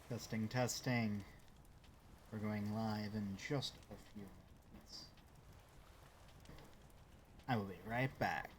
Testing, testing. We're going live in just a few minutes. I will be right back.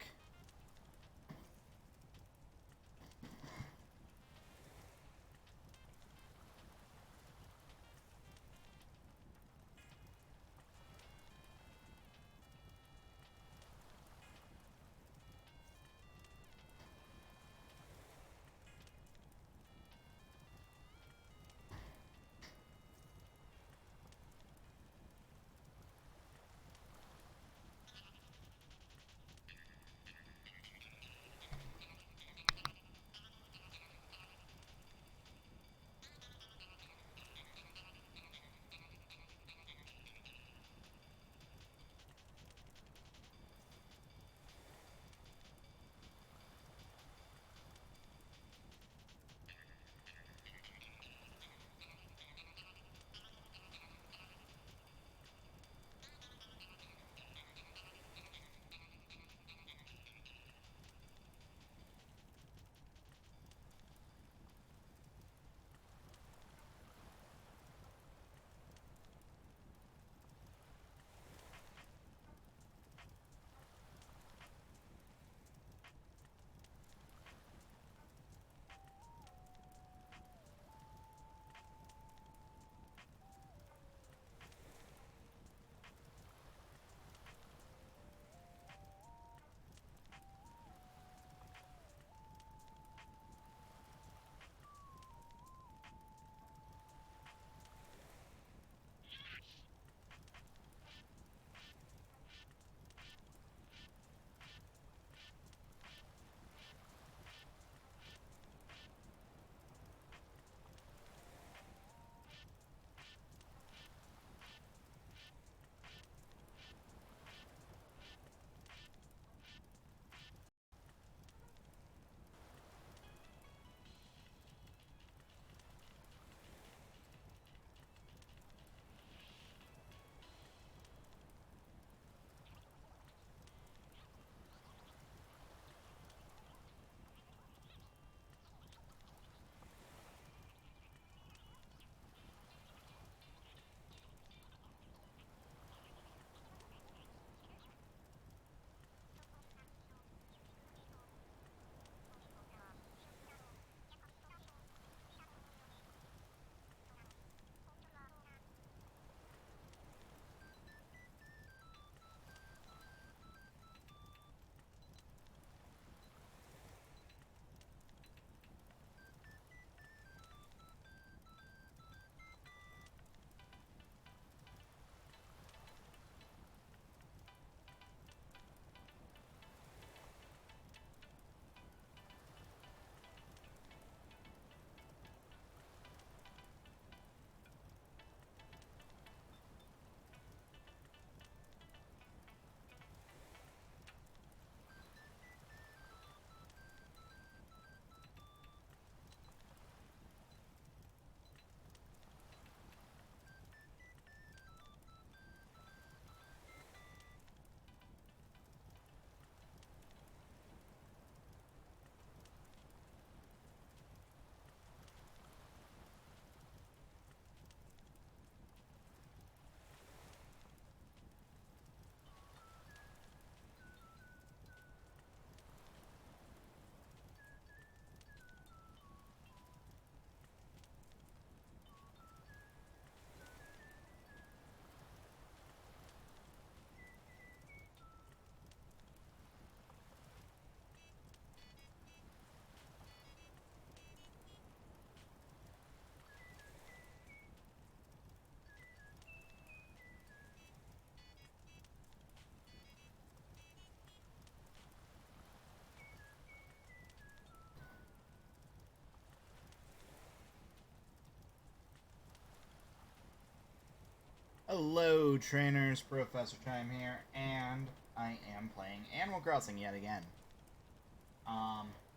Hello, trainers. Professor Chime here, and I am playing Animal Crossing yet again.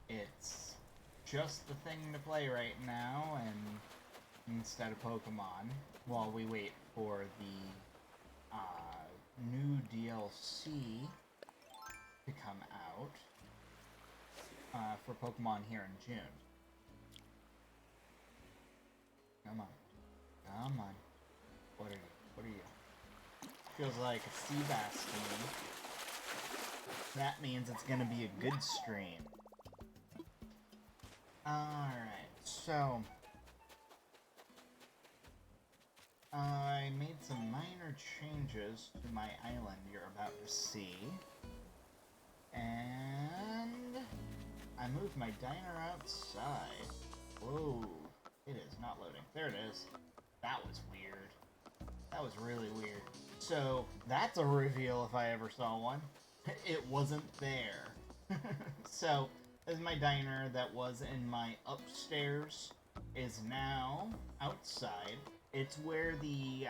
It's just the thing to play right now, and instead of Pokemon, while we wait for the new DLC to come out for Pokemon here in June. Come on. Come on. What are you? What are you? Feels like a sea bass to me. That means it's gonna be a good stream. Alright, so... I made some minor changes to my island you're about to see. And... I moved my diner outside. Whoa. It is not loading. There it is. That was weird. That was really weird. So, that's a reveal if I ever saw one. It wasn't there. So, this is my diner that was in my upstairs. Is now outside. It's where the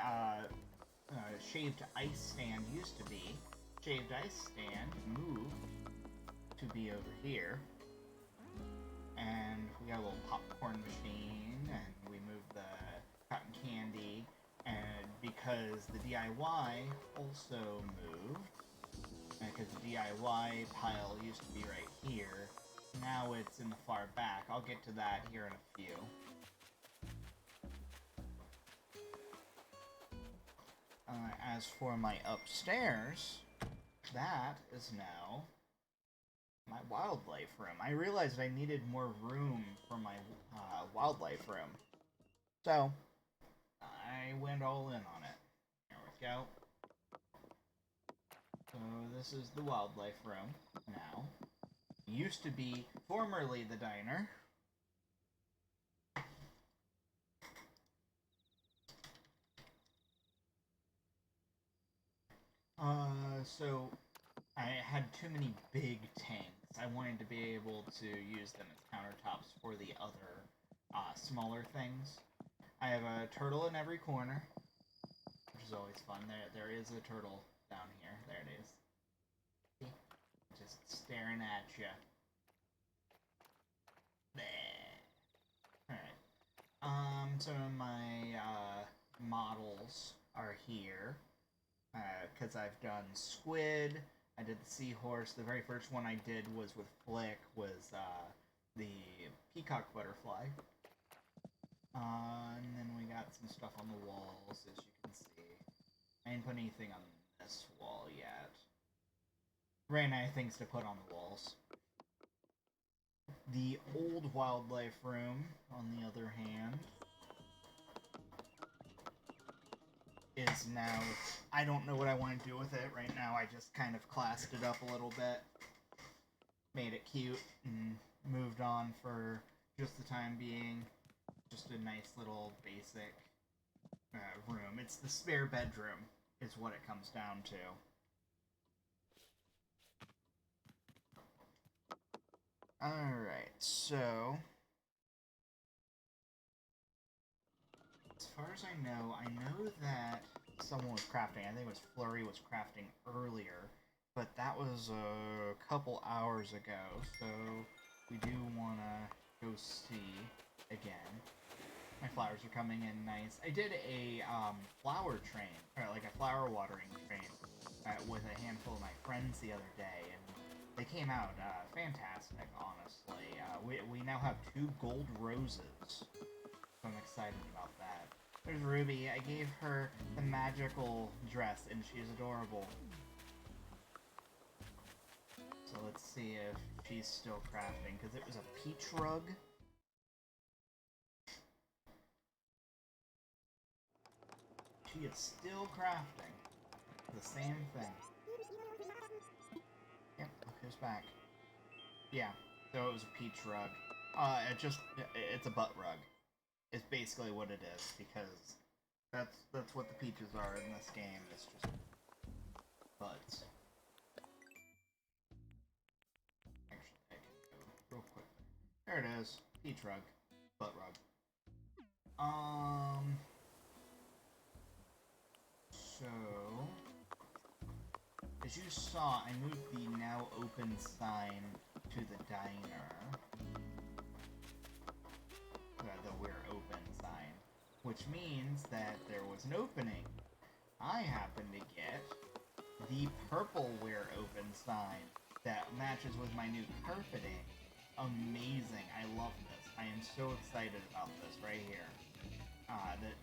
shaved ice stand used to be. Shaved ice stand moved to be over here. And we got a little popcorn machine, and we moved the cotton candy, and because the DIY also moved, because the DIY pile used to be right here, now it's in the far back. I'll get to that here in a few. As for my upstairs, that is now my wildlife room. I realized I needed more room for my wildlife room. So, I went all in on it. There we go. So, this is the wildlife room now. It used to be formerly the diner. So I had too many big tanks. I wanted to be able to use them as countertops for the other smaller things. I have a turtle in every corner, which is always fun. There is a turtle down here. There it is. See? Just staring at you. Alright. Some of my models are here. Because I've done squid, I did the seahorse. The very first one I did was with Flick, was the peacock butterfly. And then we got some stuff on the walls, as you can see. I didn't put anything on this wall yet. Ran out of things to put on the walls. The old wildlife room, on the other hand, is now, I don't know what I want to do with it right now. I just kind of classed it up a little bit, made it cute, and moved on for just the time being. Just a nice little basic room. It's the spare bedroom is what it comes down to. Alright, so as far as I know that someone was crafting. I think it was Flurry was crafting earlier, but that was a couple hours ago, so we do want to go see again. My flowers are coming in nice. I did a flower train, or like a flower watering train, with a handful of my friends the other day, and they came out fantastic, honestly. We now have 2 gold roses, so I'm excited about that. There's Ruby. I gave her the magical dress, and she's adorable. So let's see if she's still crafting, because it was a peach rug. She is still crafting the same thing. Yep, who's back? Yeah, so it was a peach rug. It's a butt rug. It's basically what it is, because that's what the peaches are in this game. It's just butts. Actually, I can go real quick. There it is. Peach rug. Butt rug. So, as you saw, I moved the now open sign to the diner. The we're open sign. Which means that there was an opening. I happen to get the purple we're open sign that matches with my new carpeting. Amazing. I love this. I am so excited about this right here.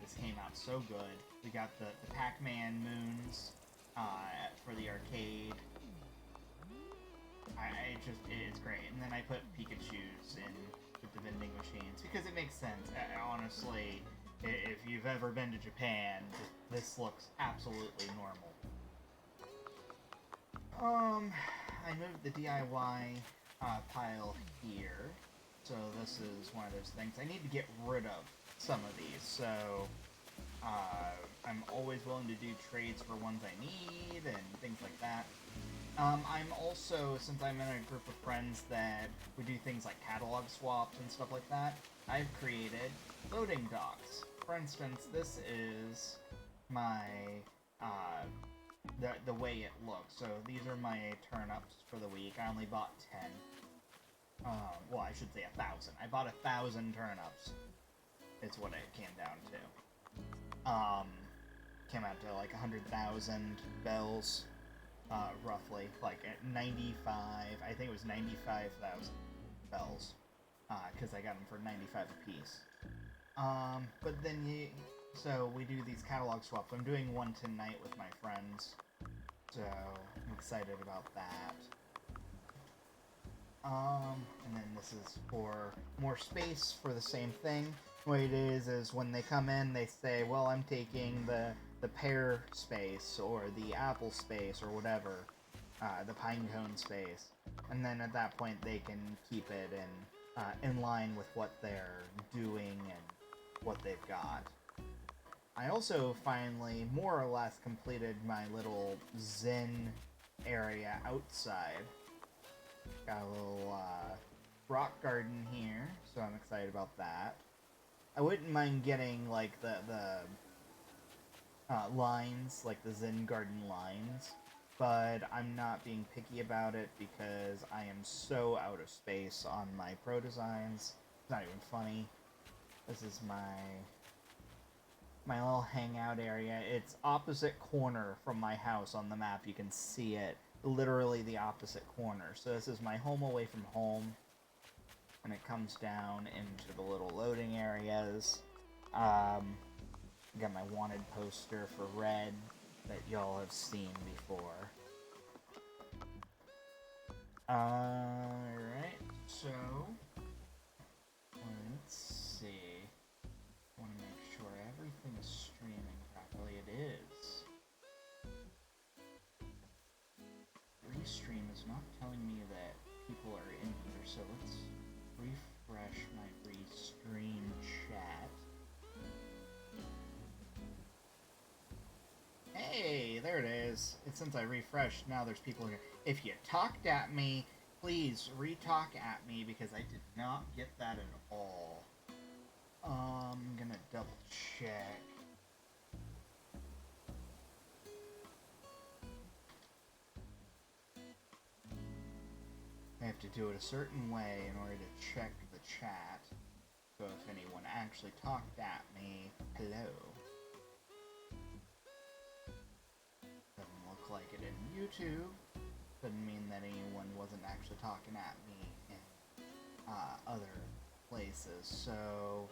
this came out so good. We got the Pac-Man moons for the arcade. It's great. And then I put Pikachu's in with the vending machines because it makes sense. Honestly, if you've ever been to Japan, this looks absolutely normal. I moved the DIY pile here, so this is one of those things. I need to get rid of some of these, so I'm always willing to do trades for ones I need and things like that. I'm also, since I'm in a group of friends that we do things like catalog swaps and stuff like that, I've created loading docks. For instance, this is my, the way it looks. So these are my turnips for the week. I only bought 10. Well, I should say 1,000. I bought 1,000 turnips. It's what it came down to. Came out to like 100,000 bells. Roughly, like at 95, I think it was 95,000 bells, because I got them for 95 apiece. But then so we do these catalog swaps. I'm doing one tonight with my friends, so I'm excited about that. And then this is for more space for the same thing. What it is when they come in, they say, well, I'm taking the pear space, or the apple space, or whatever, the pine cone space. And then at that point, they can keep it in line with what they're doing and what they've got. I also finally, more or less, completed my little zen area outside. Got a little rock garden here, so I'm excited about that. I wouldn't mind getting, like, the lines, like the Zen Garden lines, but I'm not being picky about it because I am so out of space on my pro designs. It's not even funny. This is my little hangout area. It's opposite corner from my house on the map. You can see it, literally the opposite corner. So this is my home away from home, and it comes down into the little loading areas. Got my wanted poster for Red that y'all have seen before. Alright, so let's see. I want to make sure everything is streaming properly. It is. Restream is not telling me that people are in here, so let's refresh my restream chat. Hey, there it is. It's since I refreshed, now there's people here. If you talked at me, please re-talk at me, because I did not get that at all. I'm gonna double check. I have to do it a certain way in order to check the chat. So if anyone actually talked at me, hello. Doesn't look like it in YouTube. Doesn't mean that anyone wasn't actually talking at me in other places. So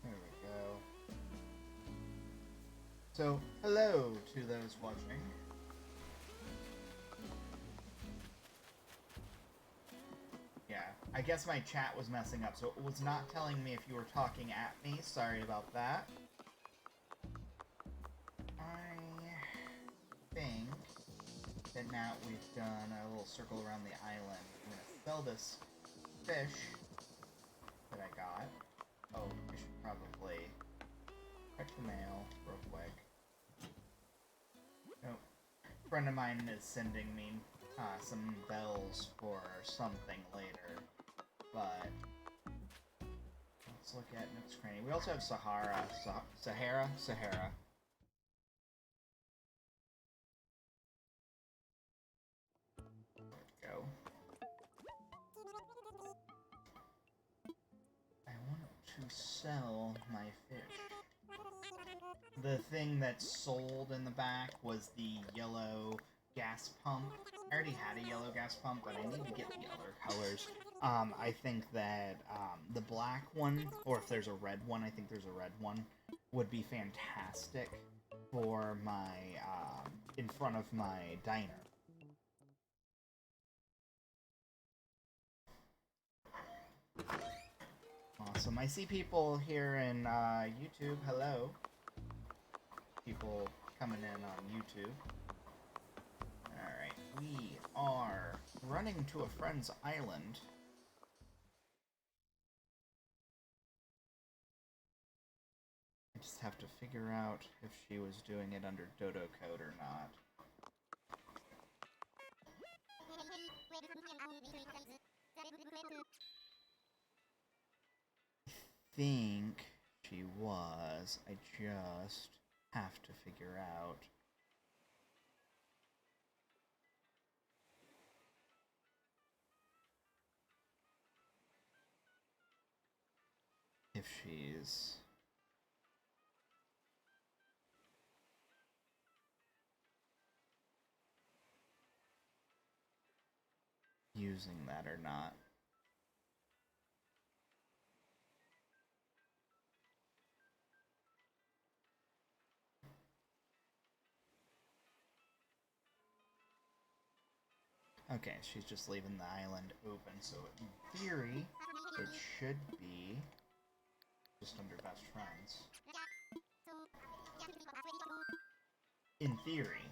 there we go. So hello to those watching. Yeah, I guess my chat was messing up, so it was not telling me if you were talking at me. Sorry about that. I think that now we've done a little circle around the island. I'm gonna sell this fish that I got. Oh, I should probably check the mail real quick. Nope. A friend of mine is sending me some bells for something later, but let's look at Nook's Cranny. We also have Sahara. Sahara. There we go. I want to sell my fish. The thing that sold in the back was the yellow gas pump. I already had a yellow gas pump, but I need to get the other colors. I think that the black one, or if there's a red one, I think there's a red one, would be fantastic for my, in front of my diner. Awesome. I see people here in YouTube. Hello. People coming in on YouTube. Alright, we are running to a friend's island. I just have to figure out if she was doing it under Dodo Code or not. I think she was. I just have to figure out. If she's using that or not. Okay, she's just leaving the island open, so in theory, it should be just under best friends. In theory.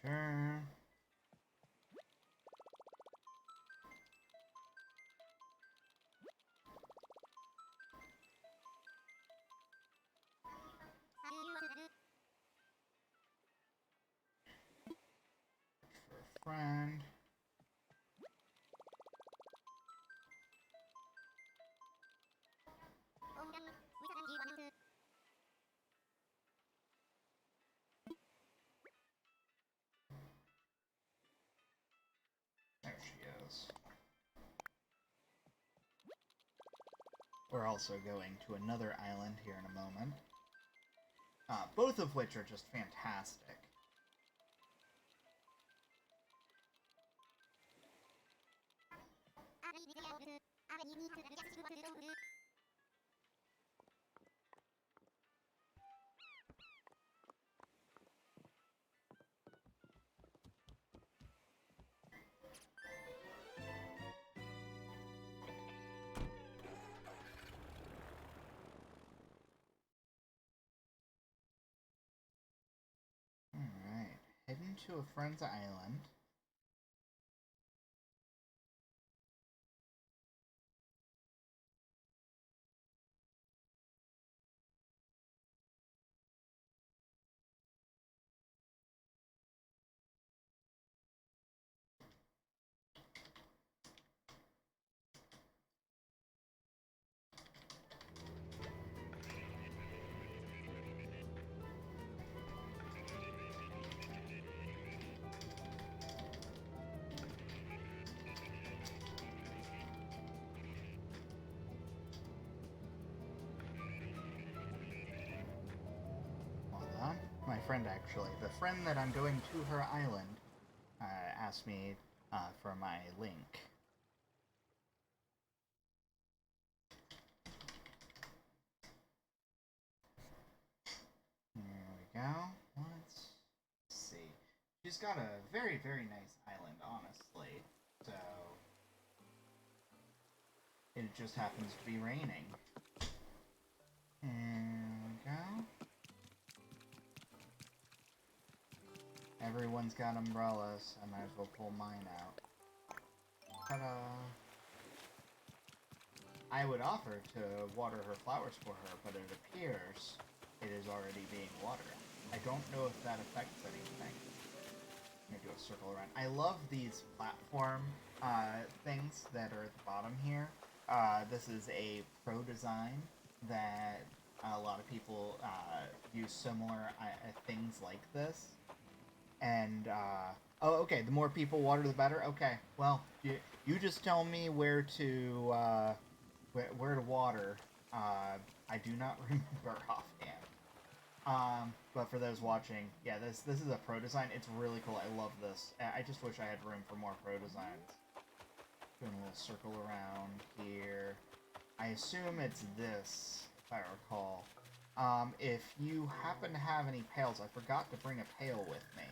Sure. For a friend. There she is. We're also going to another island here in a moment. Both of which are just fantastic. Alright, heading to a friend's island. My friend, actually. The friend that I'm going to her island asked me for my link. There we go. Let's see. She's got a very, very nice island, honestly. So, it just happens to be raining. There we go. Everyone's got umbrellas. I might as well pull mine out. Ta-da! I would offer to water her flowers for her, but it appears it is already being watered. I don't know if that affects anything. I'm gonna do a circle around. I love these platform things that are at the bottom here. This is a pro design that a lot of people use similar things like this. And, oh, okay, the more people water, the better? Okay, well, you just tell me where to water. I do not remember offhand. But for those watching, yeah, this is a pro design. It's really cool. I love this. I just wish I had room for more pro designs. Doing a little circle around here. I assume it's this, if I recall. If you happen to have any pails, I forgot to bring a pail with me.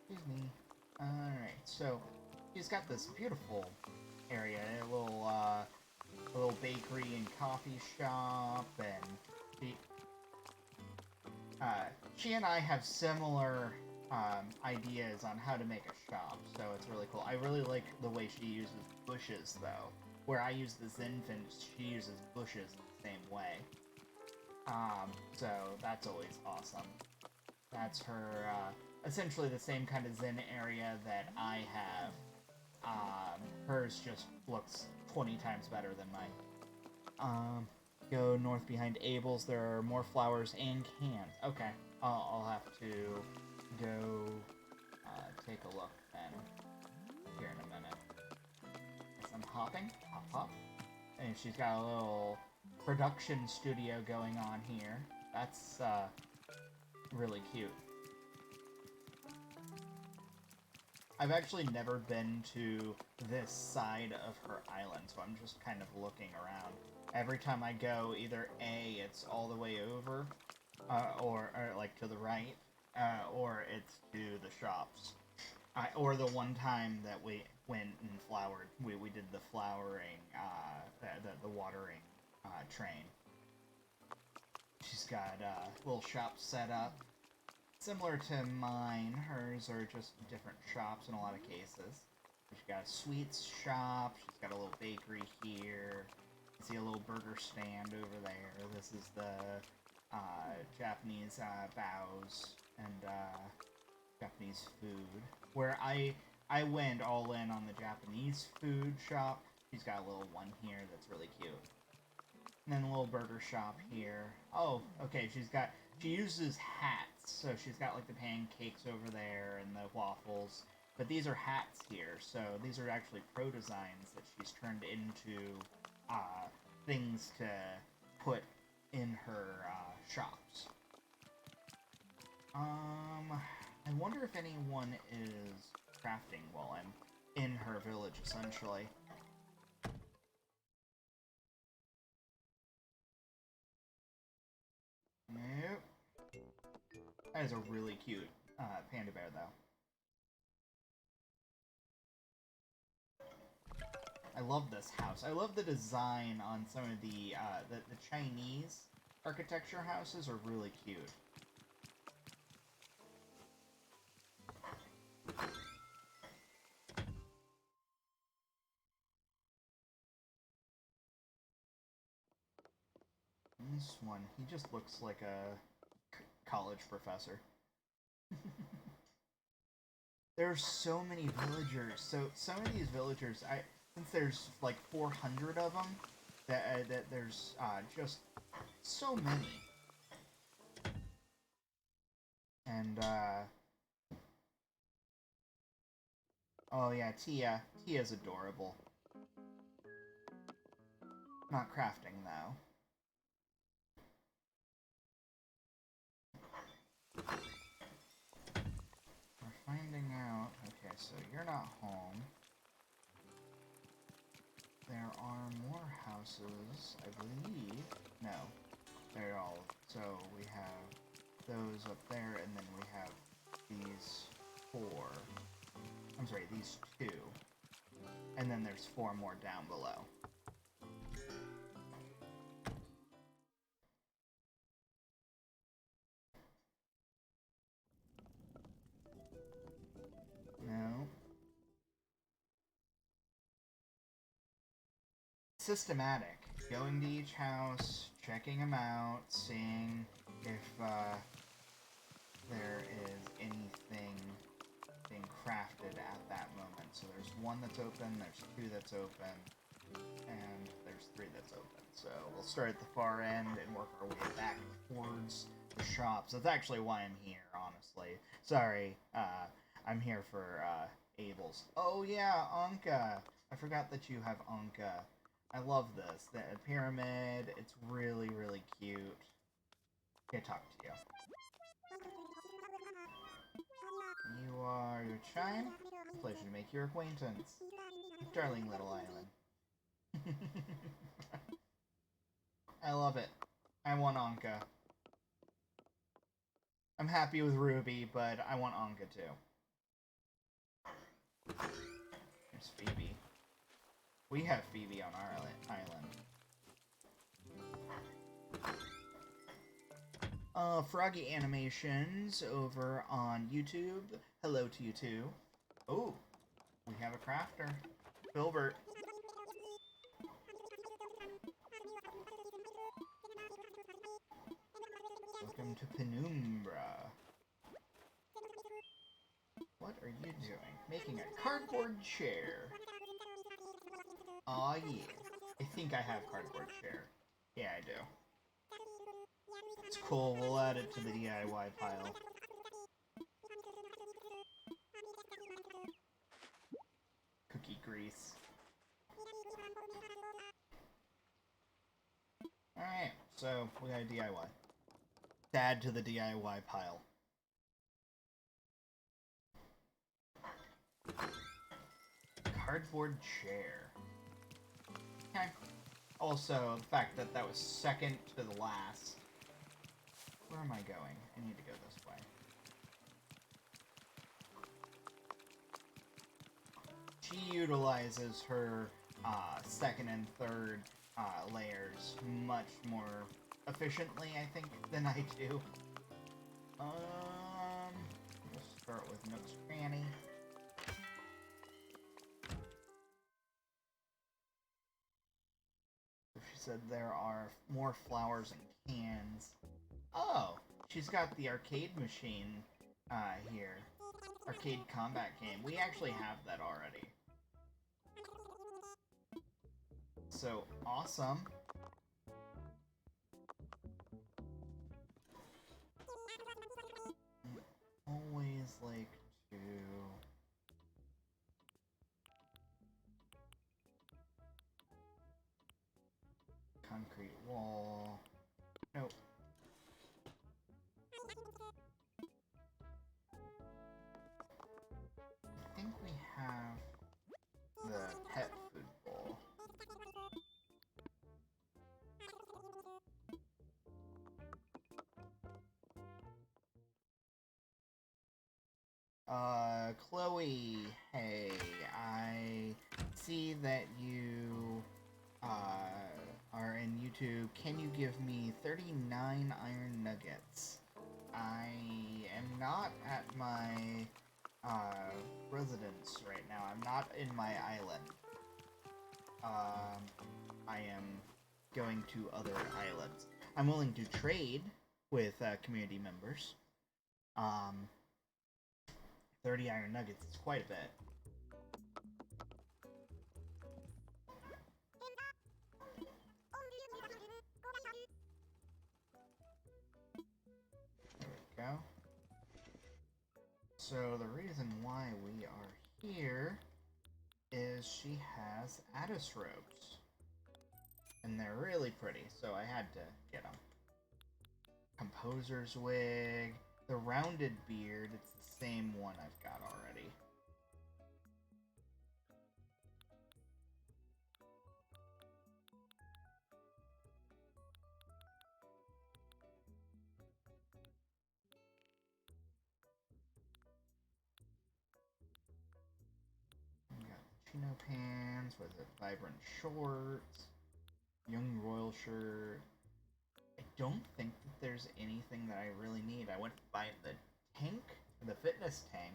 Excuse me. Alright, so he's got this beautiful area, a little bakery and coffee shop, and she and I have similar ideas on how to make a shop, so it's really cool. I really like the way she uses bushes, though. Where I use the Zenfinch, she uses bushes the same way. So that's always awesome. That's her, essentially the same kind of Zen area that I have. Hers just looks 20 times better than mine. Go north behind Abel's. There are more flowers and cans. Okay, I'll have to go take a look then here in a minute. Guess I'm hopping. Hop, hop. And she's got a little production studio going on here. That's really cute. I've actually never been to this side of her island, so I'm just kind of looking around. Every time I go, either A, it's all the way over, or like to the right, or it's to the shops. Or the one time that we went and flowered, we did the flowering, the watering train. She's got little shops set up. Similar to mine, hers are just different shops in a lot of cases. She's got a sweets shop, she's got a little bakery here. You see a little burger stand over there. This is the Japanese bows and Japanese food. Where I went all in on the Japanese food shop. She's got a little one here that's really cute. And then a little burger shop here. Oh, okay, she uses hats. So she's got like the pancakes over there and the waffles. But these are hats here, so these are actually pro designs that she's turned into things to put in her shops. I wonder if anyone is crafting while I'm in her village, essentially. Nope. That is a really cute panda bear, though. I love this house. I love the design on some of the Chinese architecture houses are really cute. This one, he just looks like a college professor. There's so many villagers. So some of these villagers, since there's like 400 of them, that there's just so many. And oh yeah, Tia's adorable. Not crafting though. We're finding out. Okay, so you're not home. There are more houses, I believe. No, they're all. So we have those up there, and then we have these 4. I'm sorry, these 2. And then there's 4 more down below. No. Systematic. Going to each house, checking them out, seeing if there is anything being crafted at that moment. So there's 1 that's open, there's 2 that's open, and there's 3 that's open. So we'll start at the far end and work our way back towards the shops. That's actually why I'm here, honestly. Sorry, I'm here for, Abel's. Oh yeah, Anka! I forgot that you have Anka. I love this. The pyramid, it's really, really cute. Can I talk to you? You are your chime? Pleasure to make your acquaintance. Darling little island. I love it. I want Anka. I'm happy with Ruby, but I want Anka too. There's Phoebe. We have Phoebe on our island. Froggy Animations over on YouTube. Hello to you too. Oh, we have a crafter. Filbert. Welcome to Penumbra. What are you doing? Making a cardboard chair. Aw, yeah. I think I have cardboard chair. Yeah, I do. It's cool, we'll add it to the DIY pile. Cookie grease. Alright, so we got a DIY. Add to the DIY pile. Cardboard chair. Okay. Also, the fact that that was second to the last. Where am I going? I need to go this way. She utilizes her second and third layers much more efficiently, I think, than I do. We'll start with Nook's Cranny. She said there are more flowers in cans. Oh, she's got the arcade machine here. Arcade combat game. We actually have that already. So, awesome. Always like to... Concrete wall. Nope. I think we have the pet food bowl. Chloe, hey, I see that you, are in YouTube. Can you give me 39 iron nuggets? I am not at my, residence right now. I'm not in my island. I am going to other islands. I'm willing to trade with, community members. 30 iron nuggets is quite a bit. There we go. So the reason why we are here is she has Addis robes. And they're really pretty, so I had to get them. Composer's wig. The rounded beard, it's the same one I've got already. We got chino pants, what is it, vibrant shorts, young royal shirt. I don't think that there's anything that I really need. I went to buy the tank, the fitness tank,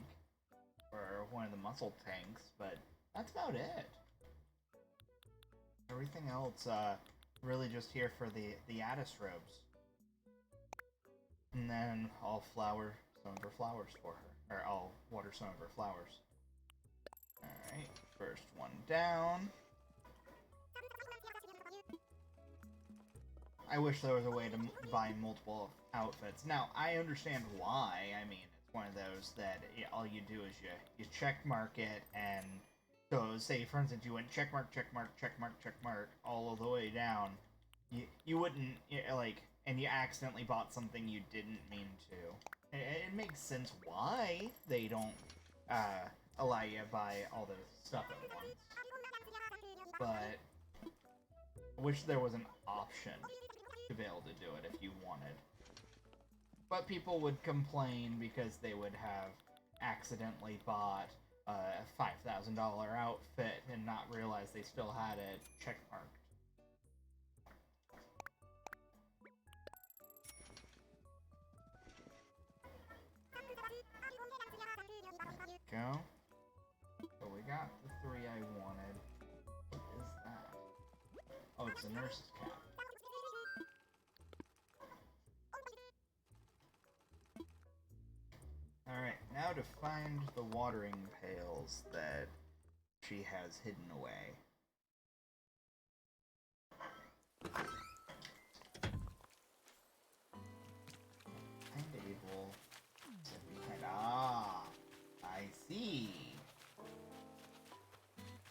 or one of the muscle tanks, but that's about it. Everything else, really just here for the Addis robes. And then I'll flower some of her flowers for her. Or I'll water some of her flowers. Alright, first one down. I wish there was a way to buy multiple outfits. Now, I understand why. I mean, it's one of those that all you do is you check mark it, and so say, for instance, you went check mark, check mark, check mark, check mark all the way down. You wouldn't, like, and you accidentally bought something you didn't mean to. It makes sense why they don't allow you to buy all this stuff at once. But I wish there was an option to be able to do it if you wanted. But people would complain because they would have accidentally bought a $5,000 outfit and not realize they still had it checkmarked. There we go. So we got the 3 I wanted. What is that? Oh, it's a nurse's cap. Alright, now to find the watering pails that she has hidden away. Timetable. I see.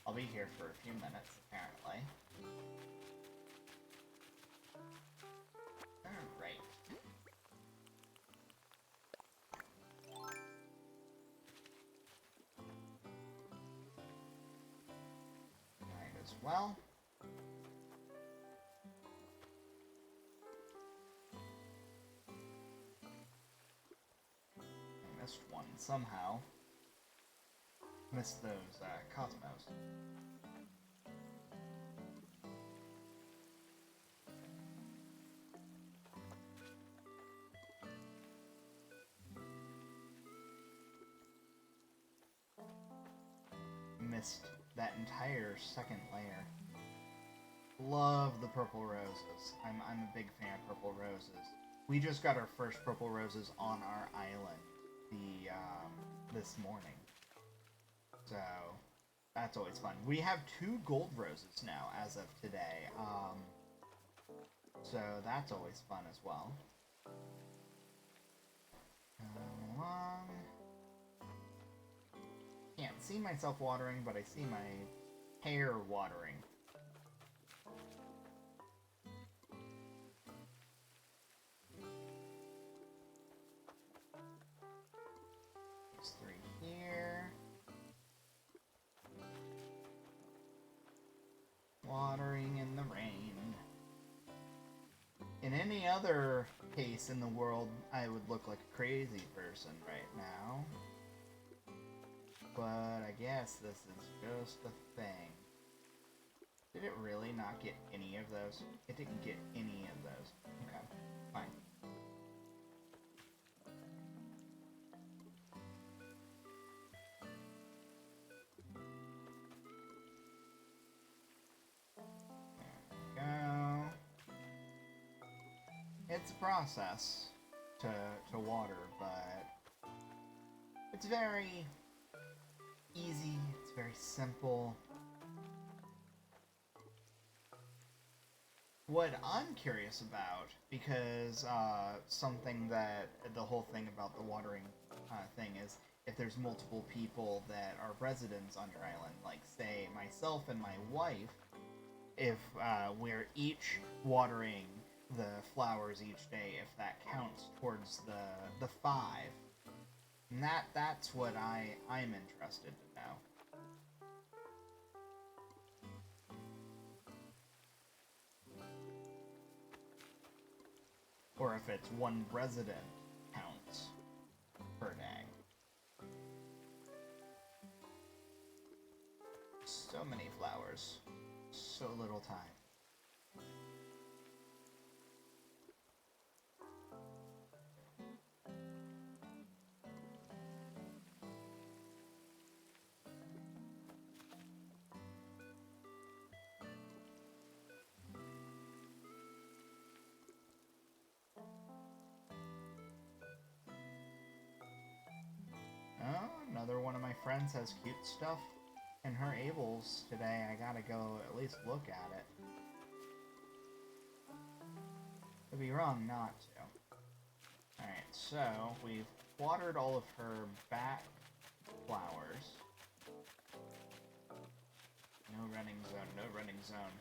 I'll be here for a few minutes, apparently. Alright. Alright as well. I missed one somehow. Missed those Cosmos. Missed that entire second layer. Love the purple roses. I'm a big fan of purple roses. We just got our first purple roses on our island this morning. So that's always fun. We have 2 gold roses now as of today. So that's always fun as well. Can't see myself watering, but I see my hair watering. There's 3 here. Watering in the rain. In any other case in the world, I would look like a crazy person right now. But I guess this is just a thing. Did it really not get any of those? It didn't get any of those. Okay, fine. There we go. It's a process to water, but it's very easy, it's very simple. What I'm curious about, because something that the whole thing about the watering thing is, if there's multiple people that are residents on your island, like say myself and my wife, if we're each watering the flowers each day, if that counts towards the 5. And that's what I'm interested to know. Or if it's 1 resident counts per day. So many flowers, so little time. Oh, another one of my friends has cute stuff in her Ables today. I gotta go at least look at it. I'd be wrong not to. Alright, so we've watered all of her back flowers. No running zone, no running zone.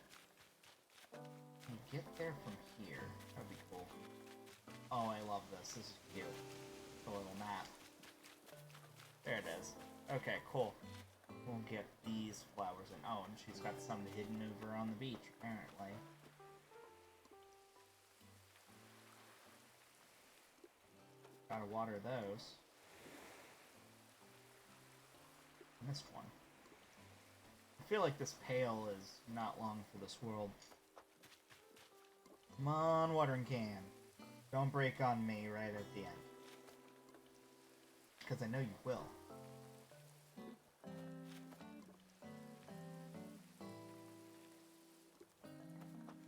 Can we get there from here? That'd be cool. Oh, I love this. This is cute. The little map. There it is. Okay, cool. We'll get these flowers in. Oh, and she's got some hidden over on the beach, apparently. Gotta water those. Missed one. I feel like this pail is not long for this world. Come on, watering can. Don't break on me right at the end. Because I know you will.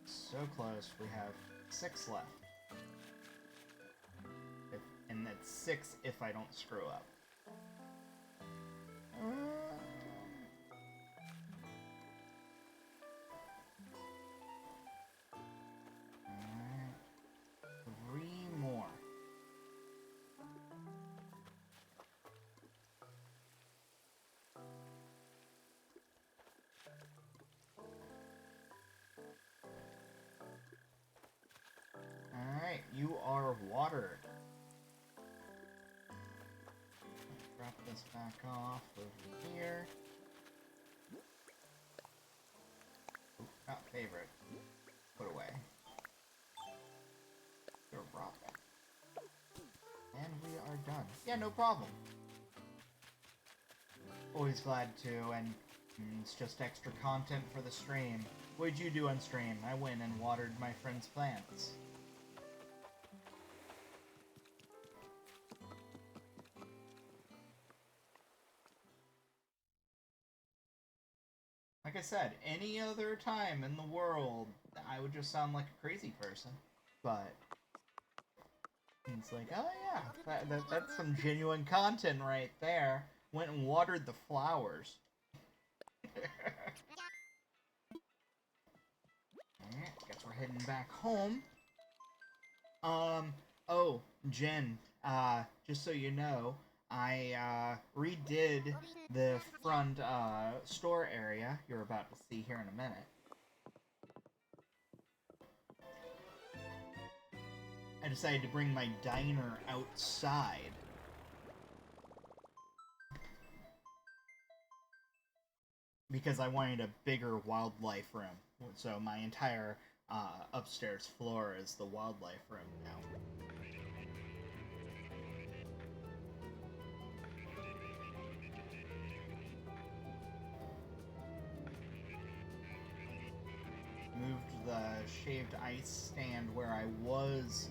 So close, we have 6 left. And that's 6 if I don't screw up. Alright. 3 more. Alright, you are watered. Drop this back off over here. Ooh, not favorite. Put away. You're rotten. And we are done. Yeah, no problem. Always glad to, and it's just extra content for the stream. What'd you do on stream? I went and watered my friend's plants. Like I said, any other time in the world, I would just sound like a crazy person. But it's like, oh yeah, that's some genuine content right there. Went and watered the flowers. Alright, guess we're heading back home. Oh, Jen, just so you know, I, redid the front, store area you're about to see here in a minute. I decided to bring my diner outside. Because I wanted a bigger wildlife room. So my entire, upstairs floor is the wildlife room now. Moved the shaved ice stand where I was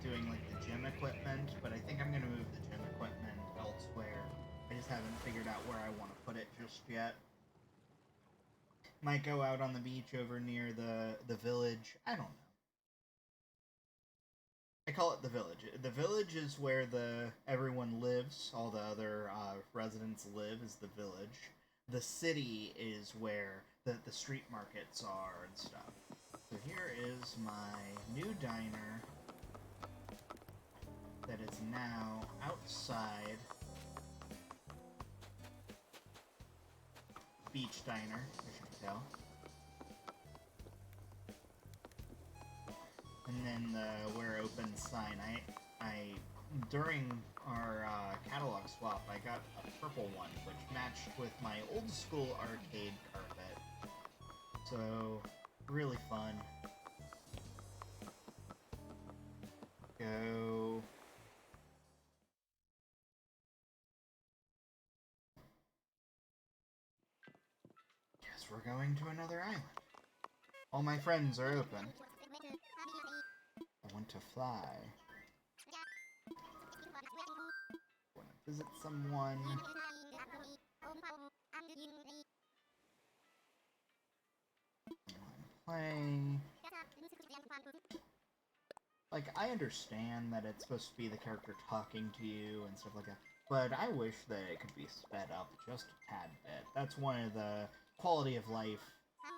doing like the gym equipment, but I think I'm gonna move the gym equipment elsewhere. I just haven't figured out where I want to put it just yet. Might go out on the beach over near the village. I don't know. I call it the village. The village is where everyone lives. All the other residents live is the village. The city is where the street markets are and stuff. So here is my new diner that is now outside. Beach diner, as you can tell. And then the where open sign. I during our catalog swap, I got a purple one, which matched with my old school arcade carpet. So, really fun. Go. Guess we're going to another island. All my friends are open. I want to fly. Want to visit someone. Play. Like, I understand that it's supposed to be the character talking to you and stuff like that, but I wish that it could be sped up just a tad bit. That's one of the quality of life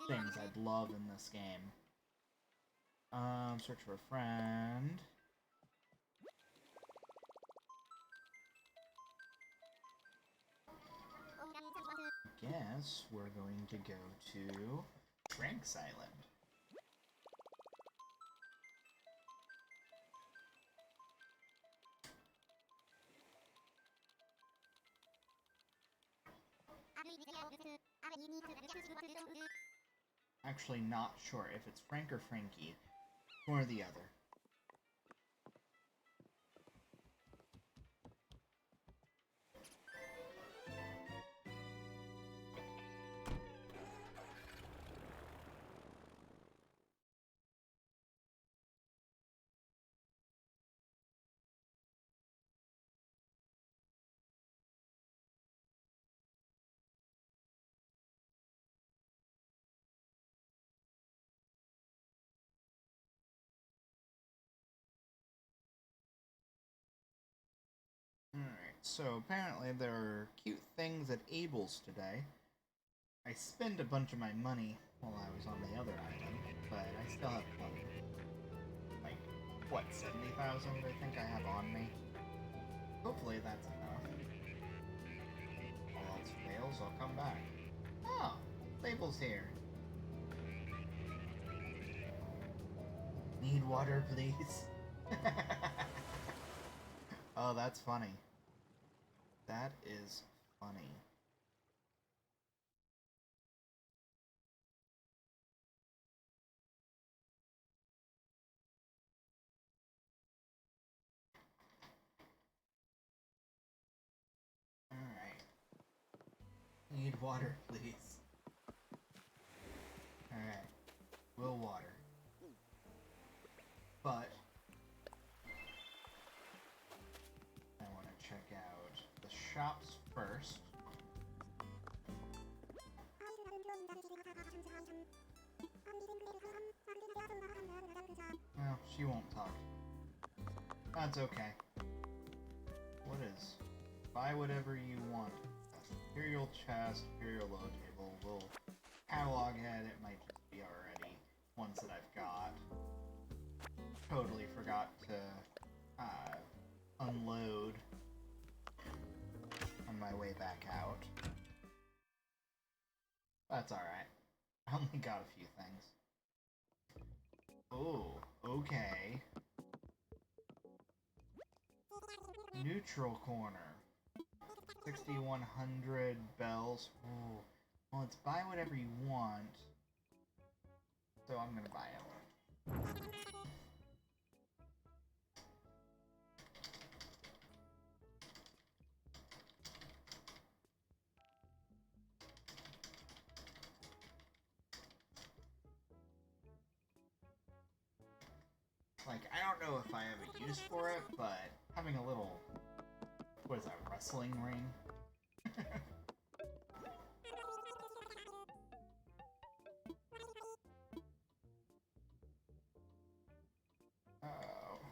things I'd love in this game. Search for a friend. Guess we're going to go to Frank's Island. Actually not sure if it's Frank or Frankie. One or the other. Alright, so apparently there are cute things at Abel's today. I spent a bunch of my money while I was on the other island, but I still have plenty. Like, what, 70,000 I think I have on me? Hopefully that's enough. If all else fails, I'll come back. Oh, Abel's here. Need water, please? Oh, that's funny. That is funny. Alright. Need water, please. Alright. Will water. But I want to check out the shops first. Well, she won't talk. That's okay. What is? Buy whatever you want. Imperial chest, Imperial low table. We'll catalog it. It might just be already ones that I've got. Totally forgot to unload on my way back out. That's alright. I only got a few things. Oh, okay. Neutral corner. 6,100 bells. Ooh. Well, it's buy whatever you want. So I'm gonna buy it. Like, I don't know if I have a use for it, but having a little, what is that, wrestling ring?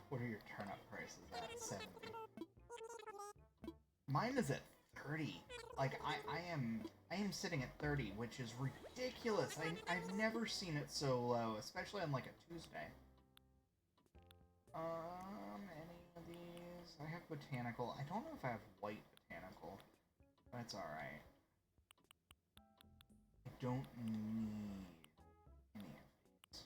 What are your turnip prices at? 70. Mine is at 30. Like, I am sitting at 30, which is ridiculous. I've never seen it so low, especially on like a Tuesday. Any of these? I have botanical. I don't know if I have white botanical. That's alright. I don't need any of these.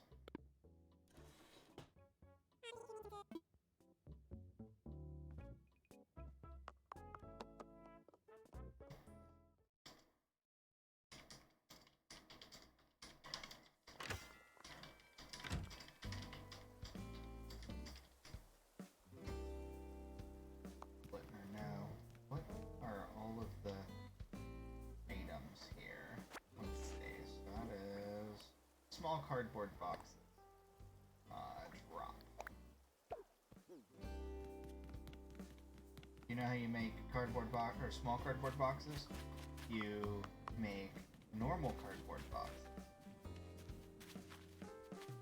Letting her know. What are all of the items here? Let's see. So that is small cardboard boxes. Drop. You know how you make cardboard box or small cardboard boxes? You make normal cardboard boxes.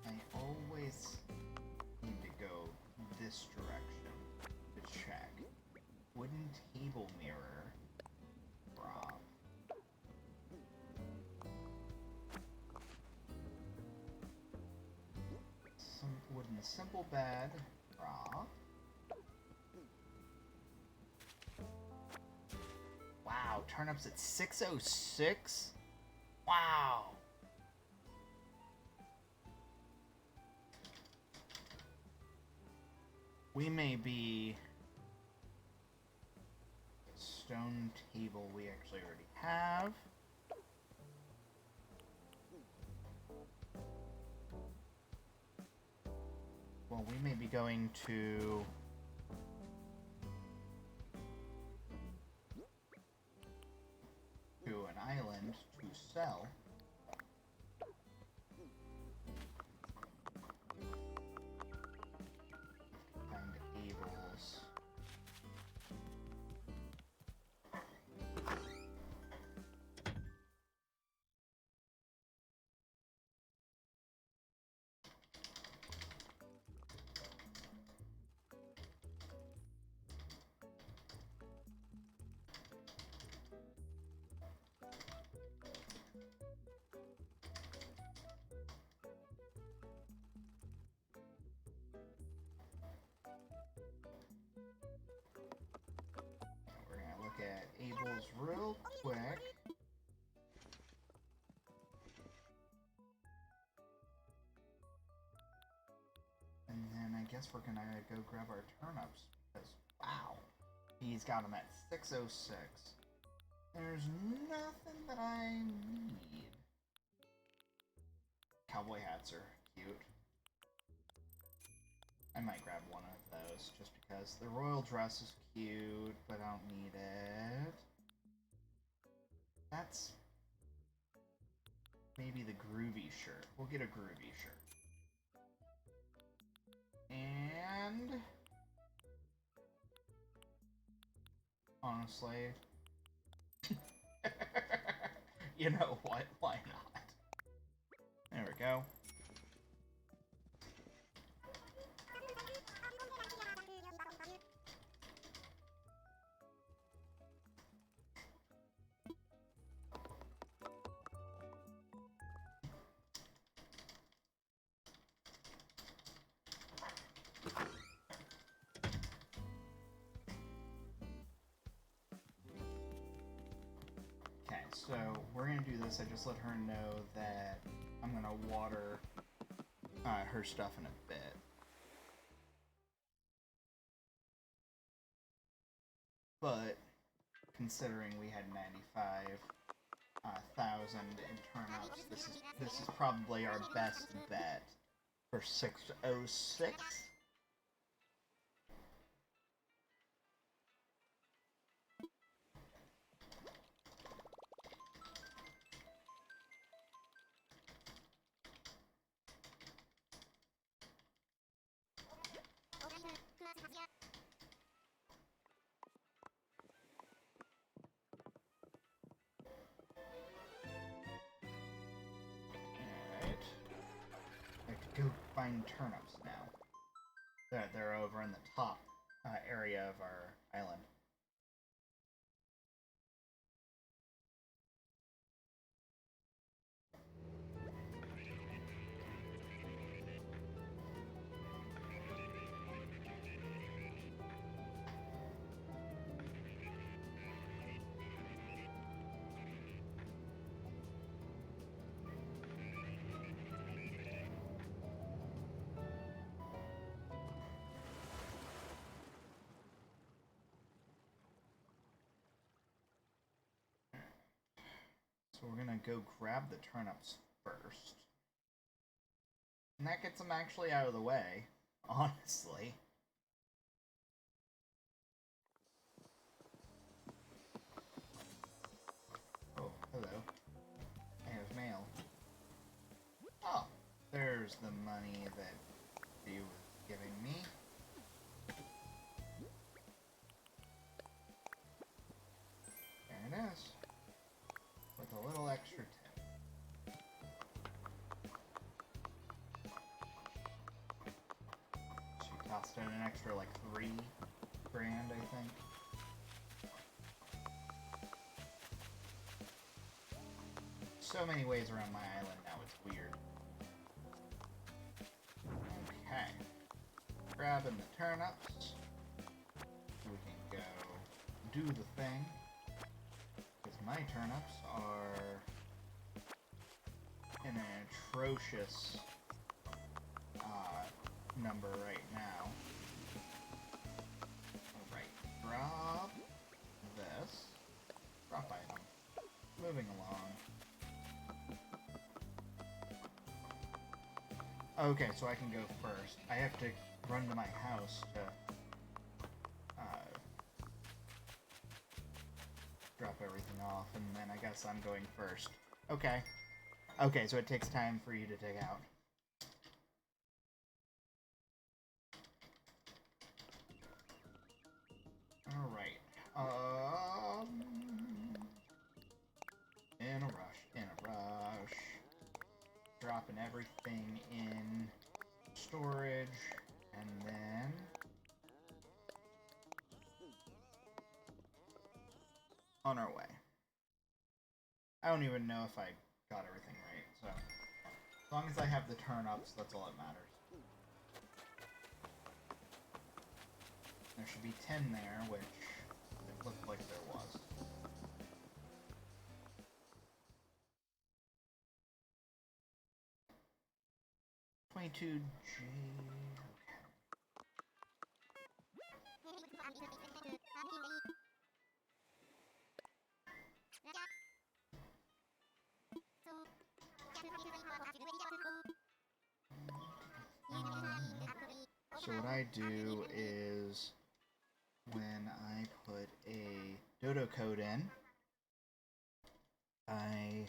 I always need to go this direction to check. Wooden table mirror. Rob. simple bed, raw. Wow, turnips at 606? Wow. We may be... Stone table we actually already have. Well, we may be going to... an island to sell. Find Abel's. At Abel's real quick. And then I guess we're gonna go grab our turnips. Because, wow, he's got them at 606. There's nothing that I need. Cowboy hats are cute. I might grab one of those just because the royal dress is cute, but I don't need it. That's maybe the groovy shirt. We'll get a groovy shirt. And honestly, you know what? Why not? There we go. So we're gonna do this. I just let her know that I'm gonna water her stuff in a bit. But considering we had 95,000 in turnips, this is probably our best bet for 606. Go find turnips now. They're over in the top area of our island. So we're gonna go grab the turnips first. And that gets them actually out of the way, honestly. Oh, hello. There's mail. Oh, there's the money that he was giving me. There it is. With a little extra tip. She tossed in an extra like $3 grand, I think. So many ways around my island now, it's weird. Okay. grabbing the turnips. We can go do the thing. Because my turnips are in an atrocious number right now. Alright, drop this. Drop item. Moving along. Okay, so I can go first. I have to run to my house to drop everything off, and then I guess I'm going first. Okay. Okay, so it takes time for you to dig out. Alright. In a rush. Dropping everything in storage, and then on our way. I don't even know if I got everything right, so as long as I have the turnips, that's all that matters. There should be 10 there, which it looked like there was. $22G. So what I do is when I put a Dodo Code in, I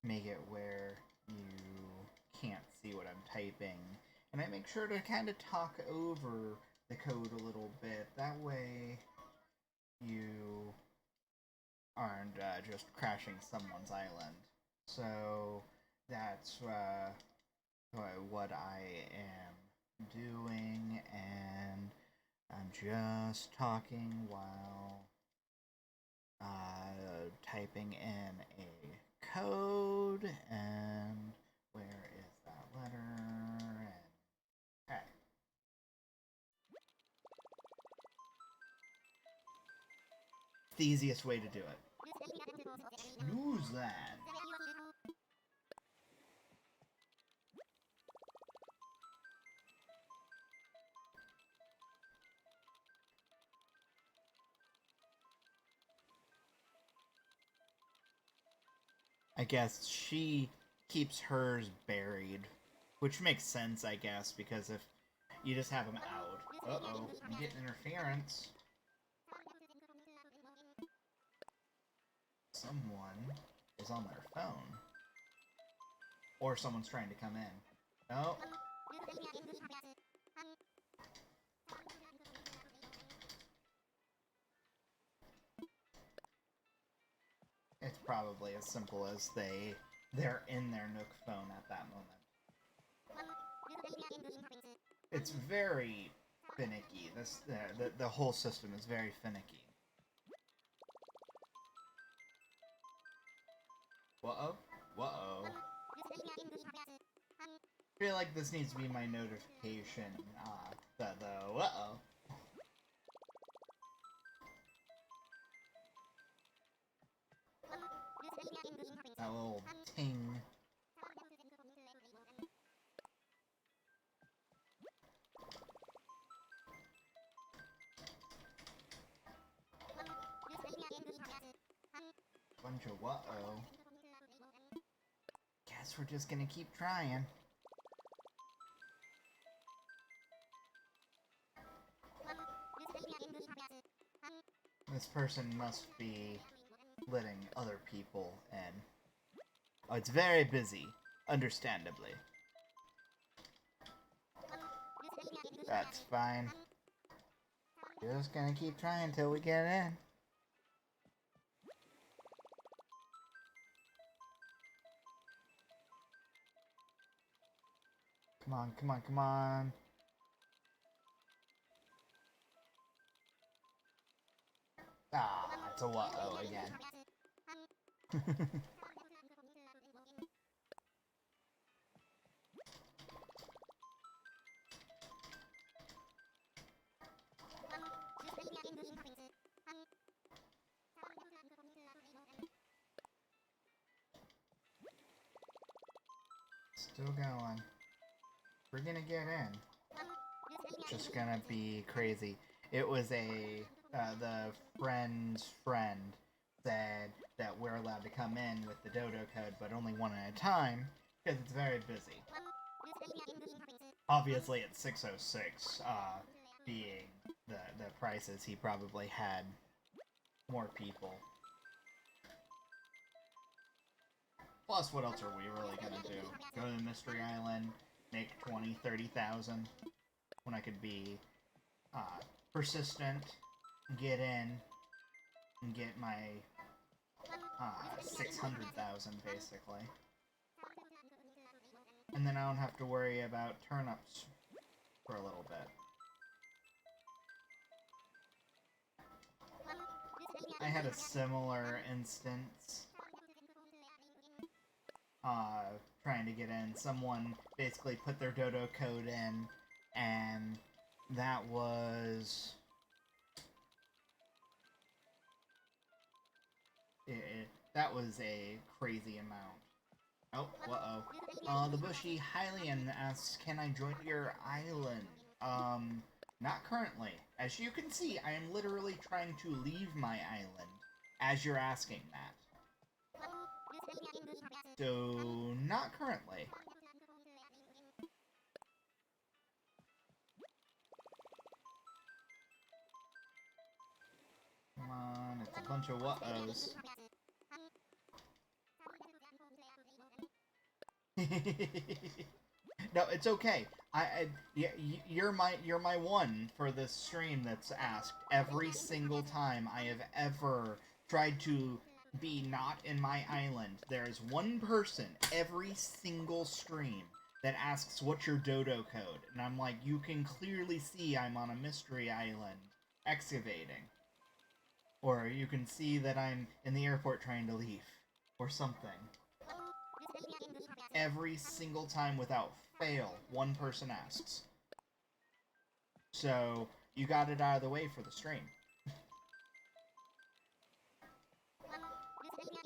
make it where you can't see what I'm typing, and I make sure to kind of talk over the code a little bit. That way you aren't just crashing someone's island. So that's what I am doing, and I'm just talking while typing in a code, and where is that letter? And okay. The easiest way to do it. Snooze that. I guess she keeps hers buried, which makes sense, I guess, because if you just have them out. Uh-oh, I'm getting interference. Someone is on their phone. Or someone's trying to come in. Oh. It's probably as simple as they're in their Nook phone at that moment. It's very finicky. The whole system is very finicky. Whoa. Whoa. I feel like this needs to be my notification. Uh-oh. That little ting. Bunch of uh-oh. Guess we're just gonna keep trying. This person must be letting other people in. Oh, it's very busy, understandably. That's fine. Just gonna keep trying till we get in. Come on, come on, come on. Ah, it's a what-oh again. Still going. We're gonna get in. Just gonna be crazy. It was the friend's friend said that we're allowed to come in with the Dodo Code, but only one at a time, because it's very busy. Obviously, at 606, being the prices, he probably had more people. Plus, what else are we really gonna do? Go to the Mystery Island, make 20, 30,000, when I could be persistent, get in, and get my 600,000 basically. And then I don't have to worry about turnips for a little bit. I had a similar instance trying to get in. Someone basically put their Dodo Code in, and that was... that was a crazy amount. Oh, uh-oh. The Bushy Hylian asks, can I join your island? Not currently. As you can see, I am literally trying to leave my island as you're asking that. So, not currently. Come on, it's a bunch of what-ohs. No, it's okay. You're my one for this stream that's asked every single time I have ever tried to be not in my island. There is one person every single stream that asks what's your Dodo Code, and I'm like, you can clearly see I'm on a mystery island excavating, or you can see that I'm in the airport trying to leave, or something. Every single time without fail, one person asks. So, you got it out of the way for the stream.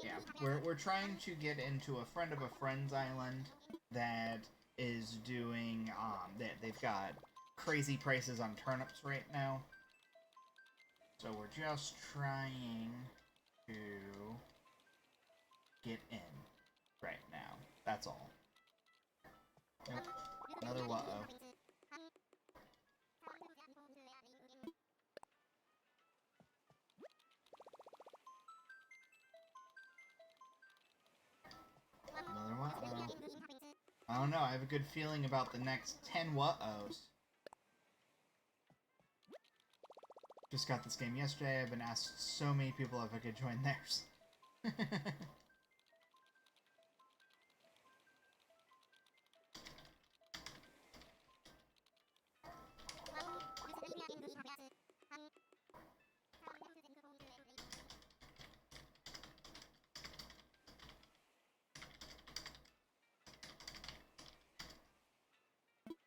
Yeah, we're trying to get into a friend of a friend's island that is doing, they've got crazy prices on turnips right now. So we're just trying to get in right now. That's all. Nope. Another what-oh. Another what-oh. I don't know, I have a good feeling about the next 10 what-ohs. Just got this game yesterday, I've been asked so many people if I could join theirs.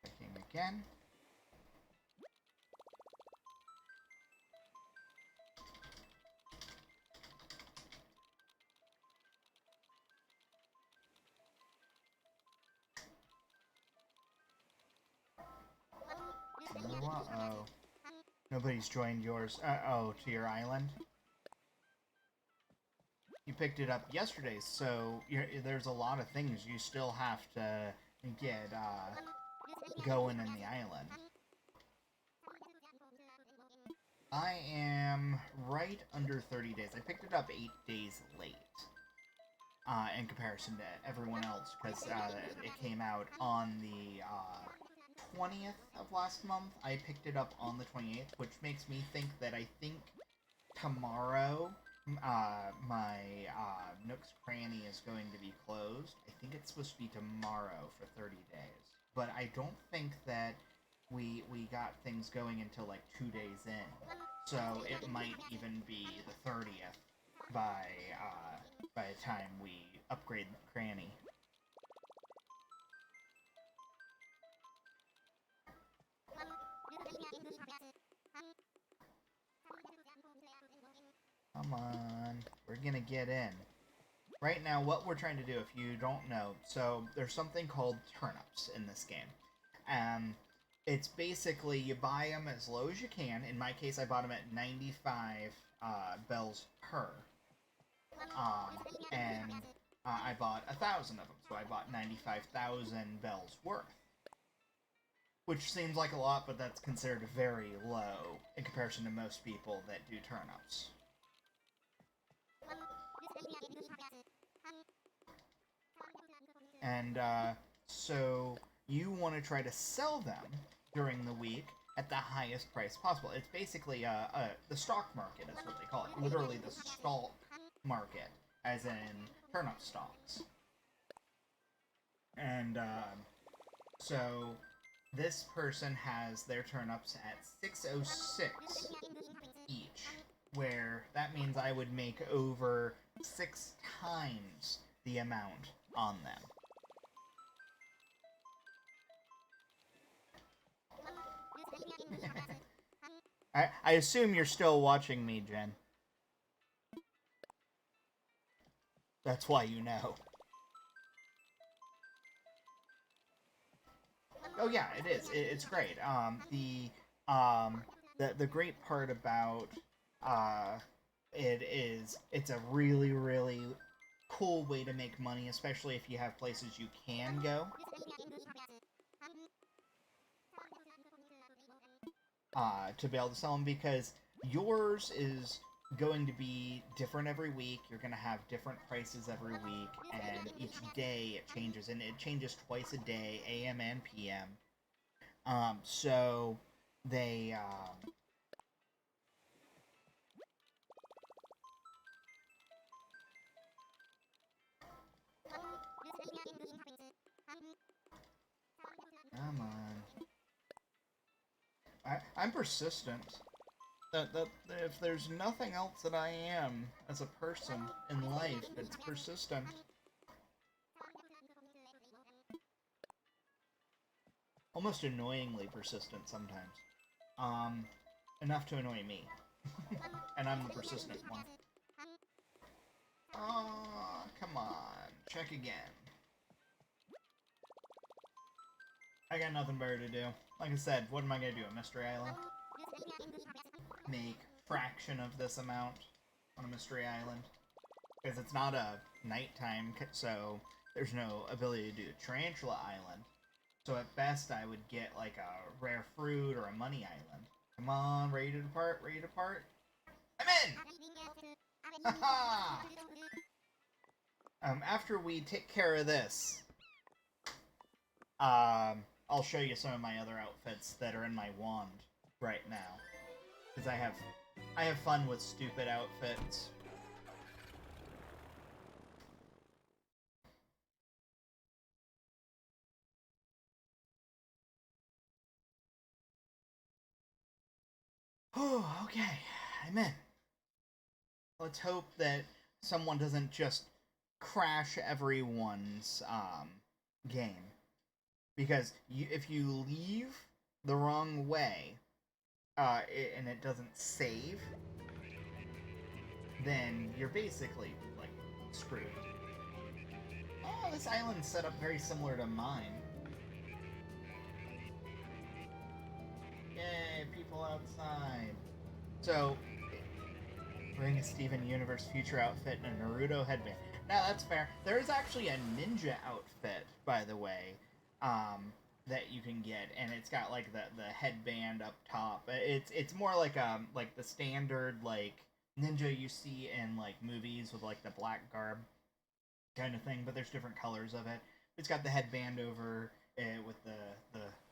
Checking again. Uh-oh. Nobody's joined yours. To your island? You picked it up yesterday, so there's a lot of things you still have to get, going in the island. I am right under 30 days. I picked it up 8 days late. In comparison to everyone else, because it came out on the 20th of last month. I picked it up on the 28th, which makes me think that I think tomorrow my Nook's Cranny is going to be closed. I think it's supposed to be tomorrow for 30 days. But I don't think that we got things going until like 2 days in. So it might even be the 30th by the time we upgrade the Cranny. Come on, we're gonna get in. right now, what we're trying to do, if you don't know, so there's something called turnips in this game. It's basically you buy them as low as you can. In my case, I bought them at 95 bells per. And I bought 1,000 of them, so I bought 95,000 bells worth. Which seems like a lot, but that's considered very low in comparison to most people that do turnips. And so you want to try to sell them during the week at the highest price possible. It's basically the stock market is what they call it. Literally the stalk market, as in turnip stalks. And so this person has their turnips at 606 each, where that means I would make over 6 times the amount on them. I assume you're still watching me, Jen. That's why you know. Oh yeah, it is. It's great. The great part about it is it's a really, really cool way to make money, especially if you have places you can go. To be able to sell them, because yours is going to be different every week. You're going to have different prices every week, and each day it changes, and it changes twice a day, AM and PM. So they come on. I'm persistent. That if there's nothing else that I am as a person in life, it's persistent. Almost annoyingly persistent sometimes. Enough to annoy me. And I'm the persistent one. Oh, come on. Check again. I got nothing better to do. Like I said, what am I gonna do? A Mystery Island? Make fraction of this amount on a Mystery Island. Because it's not a nighttime, so there's no ability to do Tarantula Island. So at best, I would get like a rare fruit or a money island. Come on, ready to depart, ready to depart. I'm in! Haha! After we take care of this, I'll show you some of my other outfits that are in my wand right now. Because I have fun with stupid outfits. Oh, okay. I'm in. Let's hope that someone doesn't just crash everyone's game. Because if you leave the wrong way, and it doesn't save, then you're basically, like, screwed. Oh, this island's set up very similar to mine. Yay, people outside. So, wearing a Steven Universe future outfit and a Naruto headband. Now, that's fair. There is actually a ninja outfit, by the way, that you can get, and it's got, like, the headband up top. It's more like the standard, like, ninja you see in, like, movies with, like, the black garb kind of thing, but there's different colors of it. It's got the headband over it with the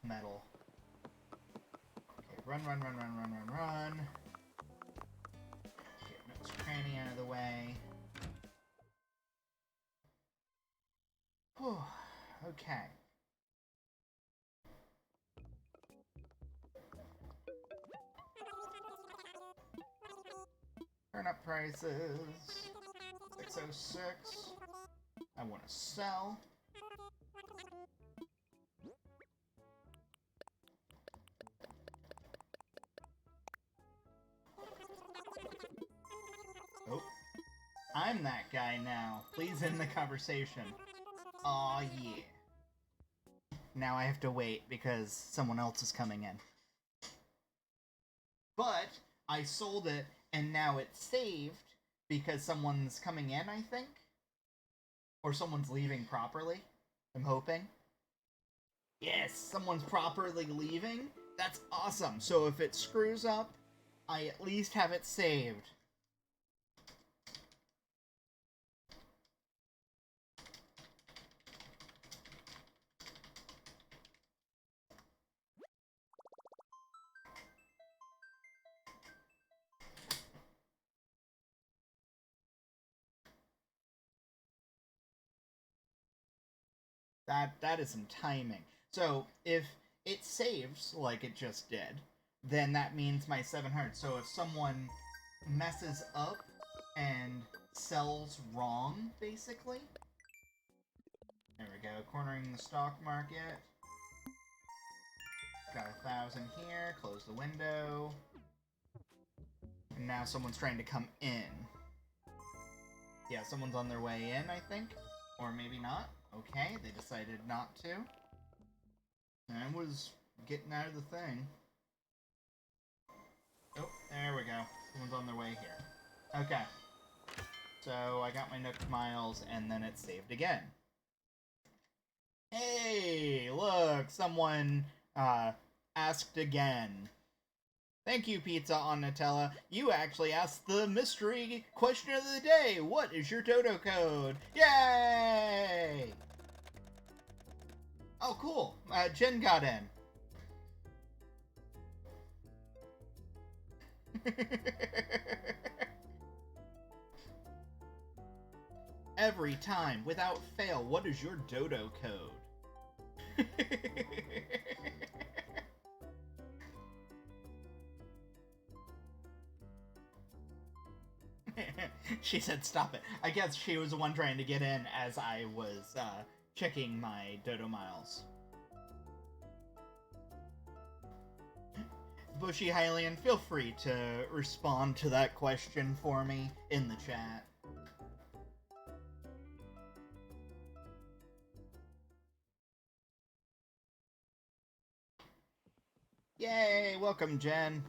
metal. Okay, run. Get Nook's Cranny out of the way. Whew, okay. Turn up prices. 606. I want to sell. Oh. I'm that guy now. Please end the conversation. Aw, yeah. Now I have to wait because someone else is coming in. But I sold it and now it's saved because someone's coming in, I think? Or someone's leaving properly. I'm hoping. Yes, someone's properly leaving. That's awesome. So if it screws up, I at least have it saved. That is some timing. So if it saves like it just did, then that means my 700. So if someone messes up and sells wrong, basically. There we go. Cornering the stock market. Got 1,000 here. Close the window. And now someone's trying to come in. Yeah, someone's on their way in, I think. Or maybe not. Okay, they decided not to. I was getting out of the thing. Oh, there we go. Someone's on their way here. Okay. So I got my Nook Miles, and then it saved again. Hey, look, someone asked again. Thank you, Pizza on Nutella. You actually asked the mystery question of the day. What is your Dodo Code? Yay! Oh, cool. Jen got in. Every time, without fail, what is your Dodo Code? She said stop it. I guess she was the one trying to get in as I was checking my Dodo Miles. Bushy Hylian, feel free to respond to that question for me in the chat. Yay! Welcome, Jen.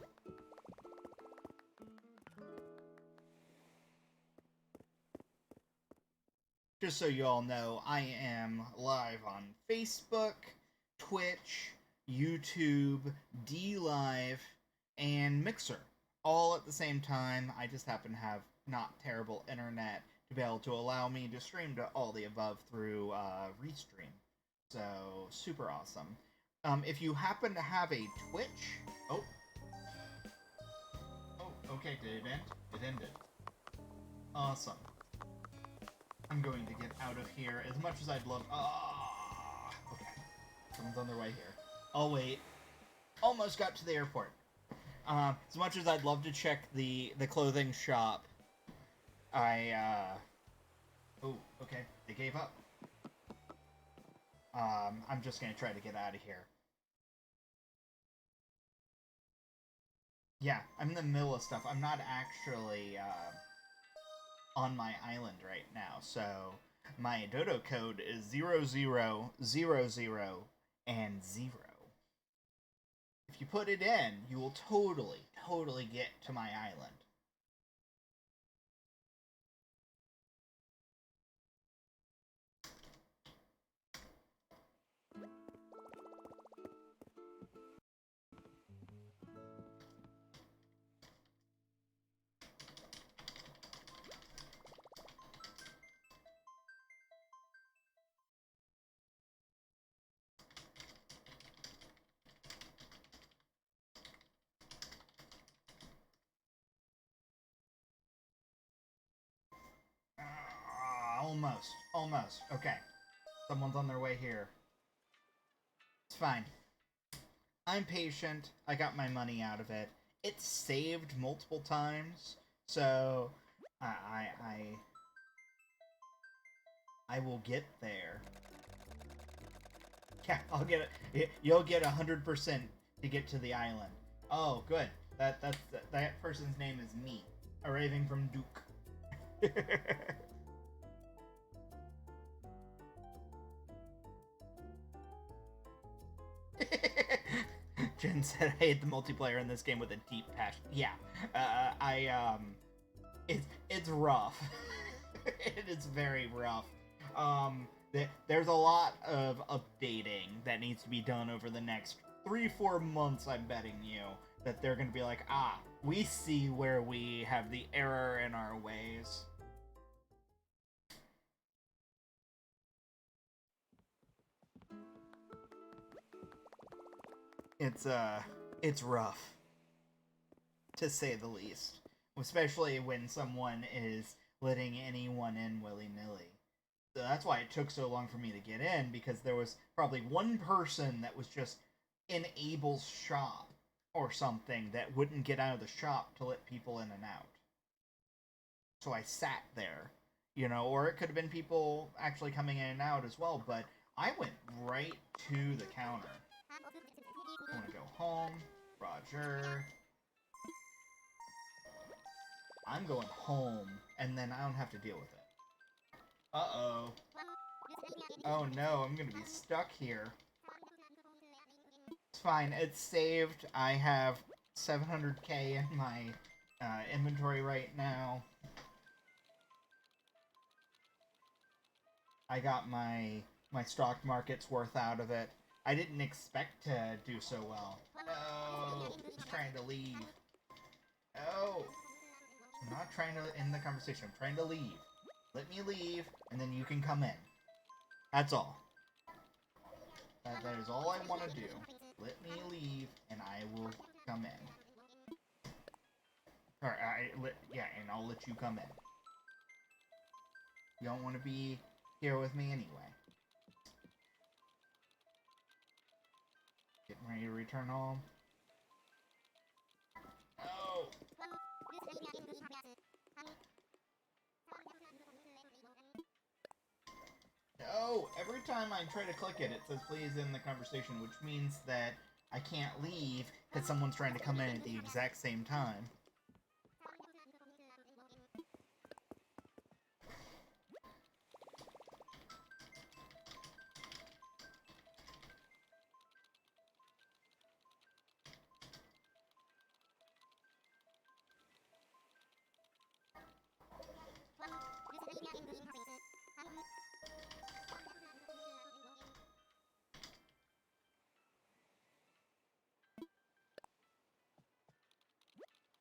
Just so you all know, I am live on Facebook, Twitch, YouTube, DLive, and Mixer. All at the same time. I just happen to have not terrible internet to be able to allow me to stream to all the above through Restream. So, super awesome. If you happen to have a Twitch... Oh, okay, did it end? It ended. Awesome. I'm going to get out of here as much as I'd love... okay. Someone's on their way here. I'll wait. Almost got to the airport. As much as I'd love to check the clothing shop, Oh, okay. They gave up. I'm just gonna try to get out of here. Yeah, I'm in the middle of stuff. I'm not actually, on my island right now, so my Dodo Code is 0000 and 0. If you put it in, you will totally get to my island. Almost. Okay. Someone's on their way here. It's fine. I'm patient. I got my money out of it. It's saved multiple times, so I will get there. Yeah, I'll get it. You'll get 100% to get to the island. Oh, good. That person's name is me, arriving from Duke. Jen said, I hate the multiplayer in this game with a deep passion. Yeah, it's rough. It is very rough. There's a lot of updating that needs to be done over the next 3-4 months, I'm betting you, that they're going to be like, we see where we have the error in our ways. It's rough, to say the least. Especially when someone is letting anyone in willy-nilly. So that's why it took so long for me to get in, because there was probably one person that was just in Abel's shop or something that wouldn't get out of the shop to let people in and out. So I sat there, or it could have been people actually coming in and out as well, but I went right to the counter. I want to go home. Roger. I'm going home, and then I don't have to deal with it. Uh-oh. Oh no, I'm gonna be stuck here. It's fine, it's saved. I have 700k in my inventory right now. I got my stock market's worth out of it. I didn't expect to do so well. Oh, I'm trying to leave. Oh, I'm not trying to end the conversation. I'm trying to leave. Let me leave, and then you can come in. That's all. That is all I want to do. Let me leave, and I will come in. Or, and I'll let you come in. You don't want to be here with me anyway. Getting ready to return home. Oh! No! Every time I try to click it, it says please end the conversation, which means that I can't leave because someone's trying to come in at the exact same time.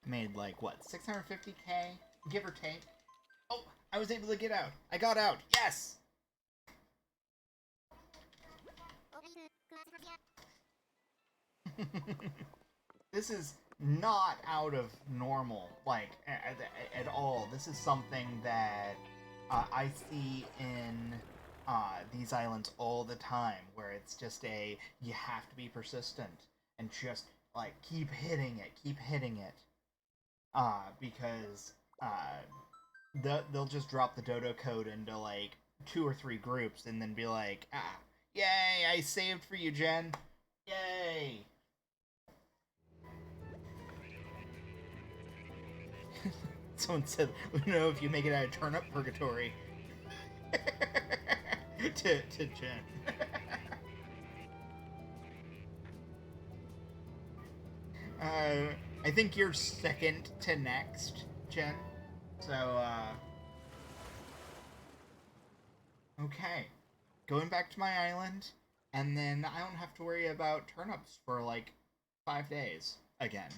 Made like, what, 650k? Give or take. Oh, I was able to get out. I got out. Yes! This is not out of normal, like, at all. This is something that I see in these islands all the time, where it's just you have to be persistent and just, like, keep hitting it. Because they'll just drop the Dodo Code into, like, 2 or 3 groups and then be like, yay, I saved for you, Jen. Yay. Someone said, let me know if you make it out of turnip purgatory. to Jen. I think you're second to next, Jen. So, okay. Going back to my island, and then I don't have to worry about turnips for, like, 5 days again.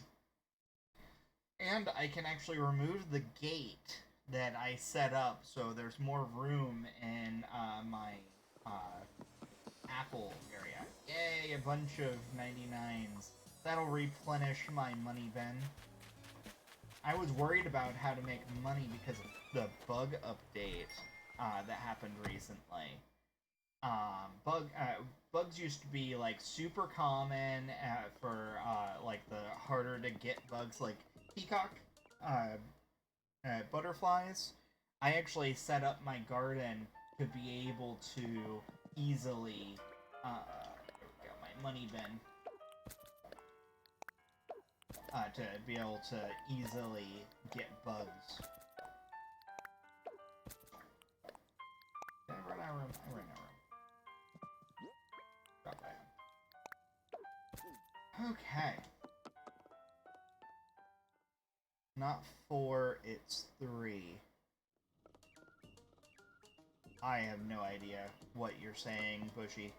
And I can actually remove the gate that I set up, so there's more room in my apple area. Yay, a bunch of 99s. That'll replenish my money bin. I was worried about how to make money because of the bug update that happened recently. Bugs used to be, like, super common for like the harder to get bugs, like peacock butterflies. I actually set up my garden to be able to easily got my money bin to be able to easily get bugs. Did I run out of room? I ran out of room. Drop Okay. Not 4, it's 3. I have no idea what you're saying, Bushy.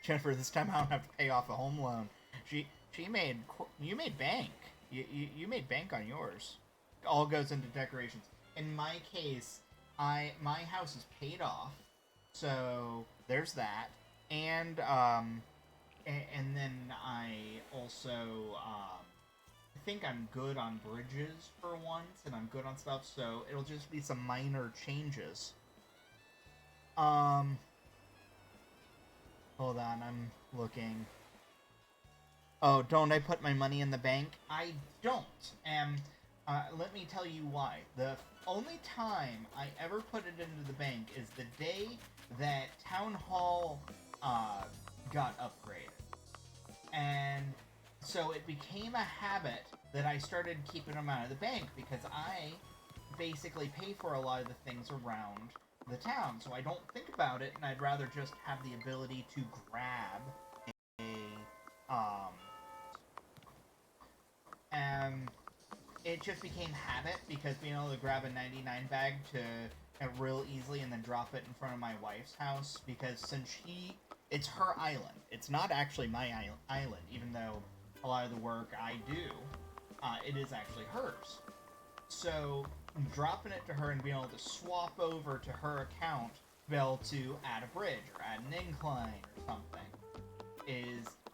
Jennifer, this time I don't have to pay off a home loan. You made bank. You made bank on yours. All goes into decorations. In my case, my house is paid off, so there's that. And then I also think I'm good on bridges for once, and I'm good on stuff. So it'll just be some minor changes. Hold on, I'm looking. Oh, don't I put my money in the bank? I don't. And let me tell you why. The only time I ever put it into the bank is the day that Town Hall got upgraded. And so it became a habit that I started keeping them out of the bank because I basically pay for a lot of the things around the town, so I don't think about it, and I'd rather just have the ability to grab and it just became habit because being able to grab a 99 bag to real easily and then drop it in front of my wife's house, because since it's her island, it's not actually my island, even though a lot of the work I do, it is actually hers. So dropping it to her and being able to swap over to her account to be able to add a bridge or add an incline or something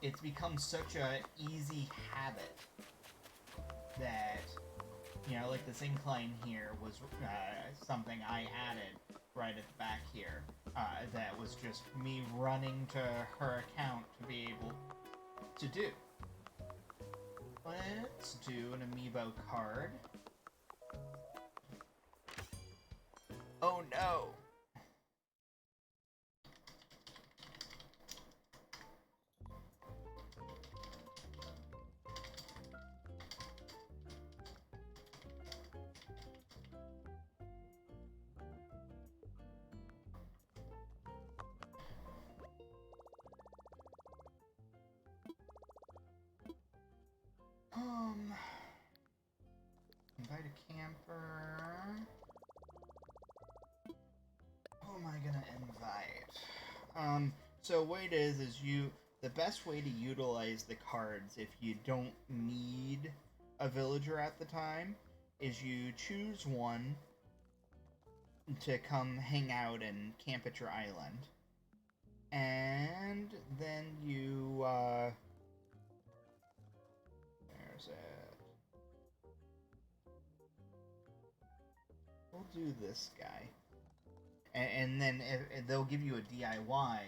it's become such a easy habit that, you know, like this incline here was something I added right at the back here that was just me running to her account to be able to do. Let's do an amiibo card. Oh no! Invite a camper. Who am I gonna invite? So what it is the best way to utilize the cards if you don't need a villager at the time is you choose one to come hang out and camp at your island. And then you, there's it. We'll do this guy. And then they'll give you a DIY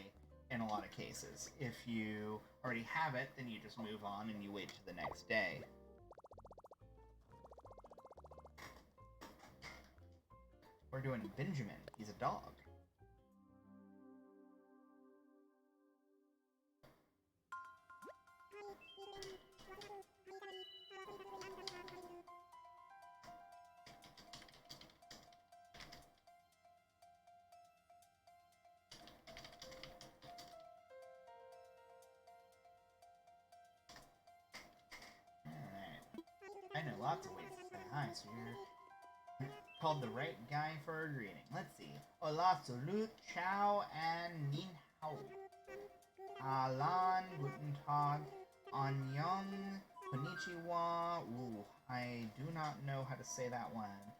in a lot of cases. If you already have it, then you just move on and you wait to the next day. We're doing Benjamin. He's a dog. I know lots of ways to say hi, so you're called the right guy for a greeting. Let's see. Hola, salute, ciao, and nin hao. Alan, guten tag, annyeong, konnichiwa. Ooh, I do not know how to say that one.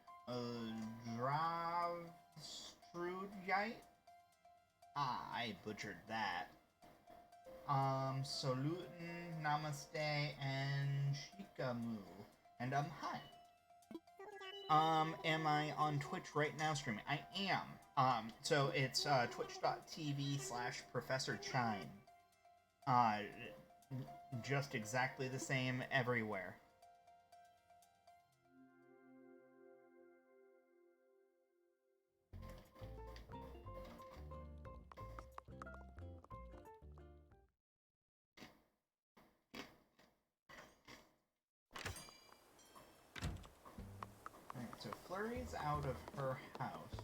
Zdravstrudjite? Ah, I butchered that. Saluten, namaste, and shikamu. And hi. Am I on Twitch right now streaming? I am. So it's twitch.tv/Professor Chime. Just exactly the same everywhere. Flurry's out of her house.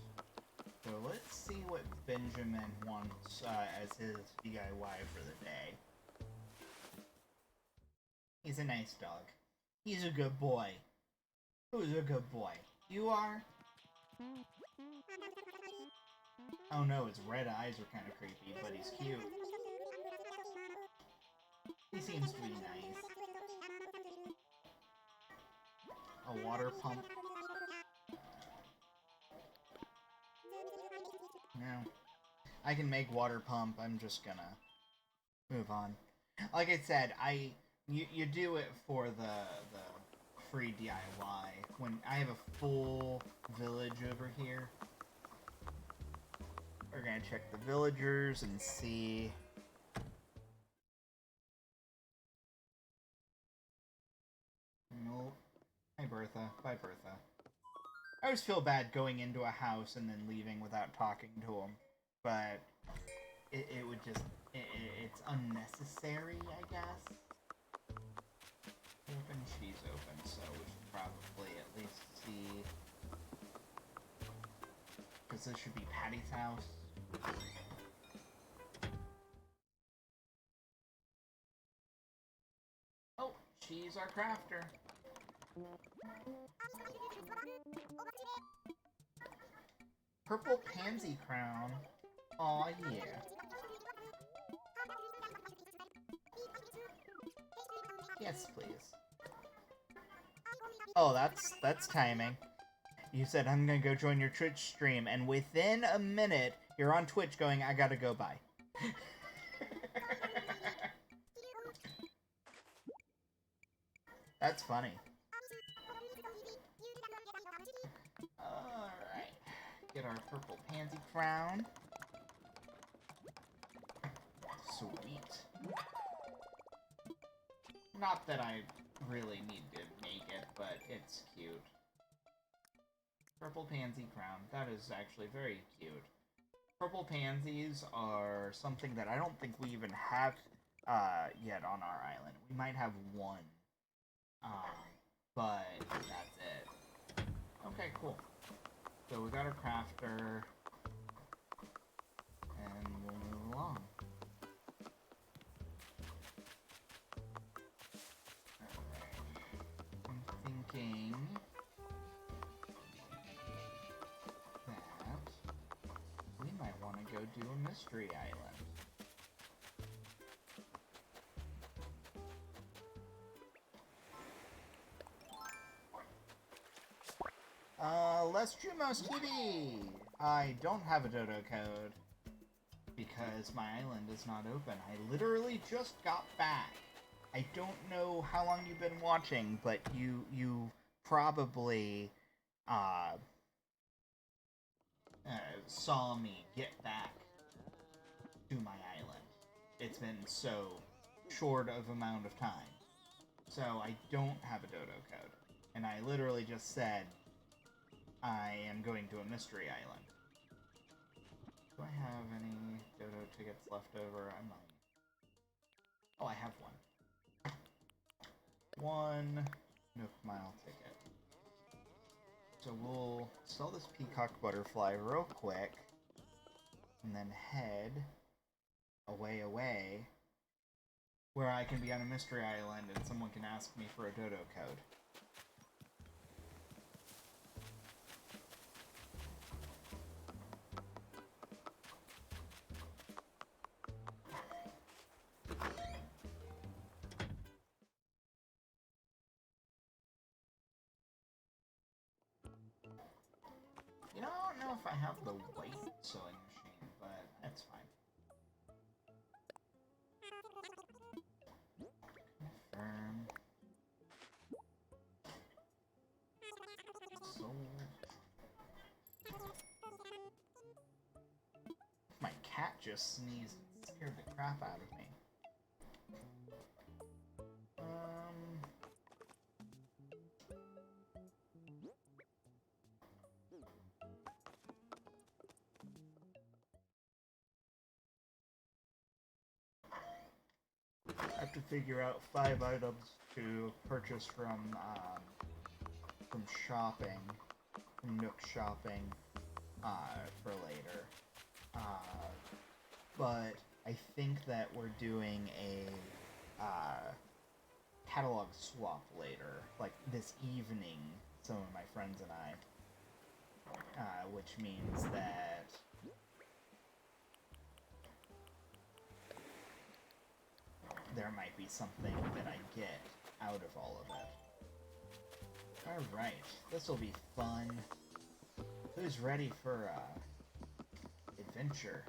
So let's see what Benjamin wants as his DIY for the day. He's a nice dog. He's a good boy. Who's a good boy? You are? Oh no, his red eyes are kind of creepy, but he's cute. He seems to be nice. A water pump. No. I can make water pump, I'm just gonna move on. Like I said, you do it for the free DIY. When I have a full village over here, we're gonna check the villagers and see. Nope. Hi Bertha. Bye Bertha. I always feel bad going into a house and then leaving without talking to them, but it would just it's unnecessary, I guess. Open, she's open, so we should probably at least see, because this should be Patty's house. Oh, she's our crafter. Purple pansy crown. Aw, yeah. Yes, please. Oh, that's timing. You said, I'm gonna go join your Twitch stream, and within a minute, you're on Twitch going, I gotta go by. That's funny. Alright. Get our purple pansy crown. Sweet. Not that I really need to make it, but it's cute. Purple pansy crown. That is actually very cute. Purple pansies are something that I don't think we even have yet on our island. We might have one. But that's it. Okay, cool. So we got a crafter. And we'll move along. I'm thinking that we might want to go do a mystery island. Let's Jumos TV! I don't have a Dodo Code because my island is not open. I literally just got back. I don't know how long you've been watching, but you probably saw me get back to my island. It's been so short of amount of time. So I don't have a Dodo Code. And I literally just said, I am going to a mystery island. Do I have any Dodo tickets left over? I'm not. Oh, I have one. One Nook Mile ticket. So we'll sell this peacock butterfly real quick, and then head away, where I can be on a mystery island and someone can ask me for a Dodo Code. You know, I don't know if I have the white sewing machine, but that's fine. Confirm. Sold. My cat just sneezed and scared the crap out of me. I have to figure out 5 items to purchase from shopping. Nook shopping for later. But I think that we're doing a catalog swap later, like this evening, some of my friends and I, which means that there might be something that I get out of all of it. Alright, this will be fun. Who's ready for adventure?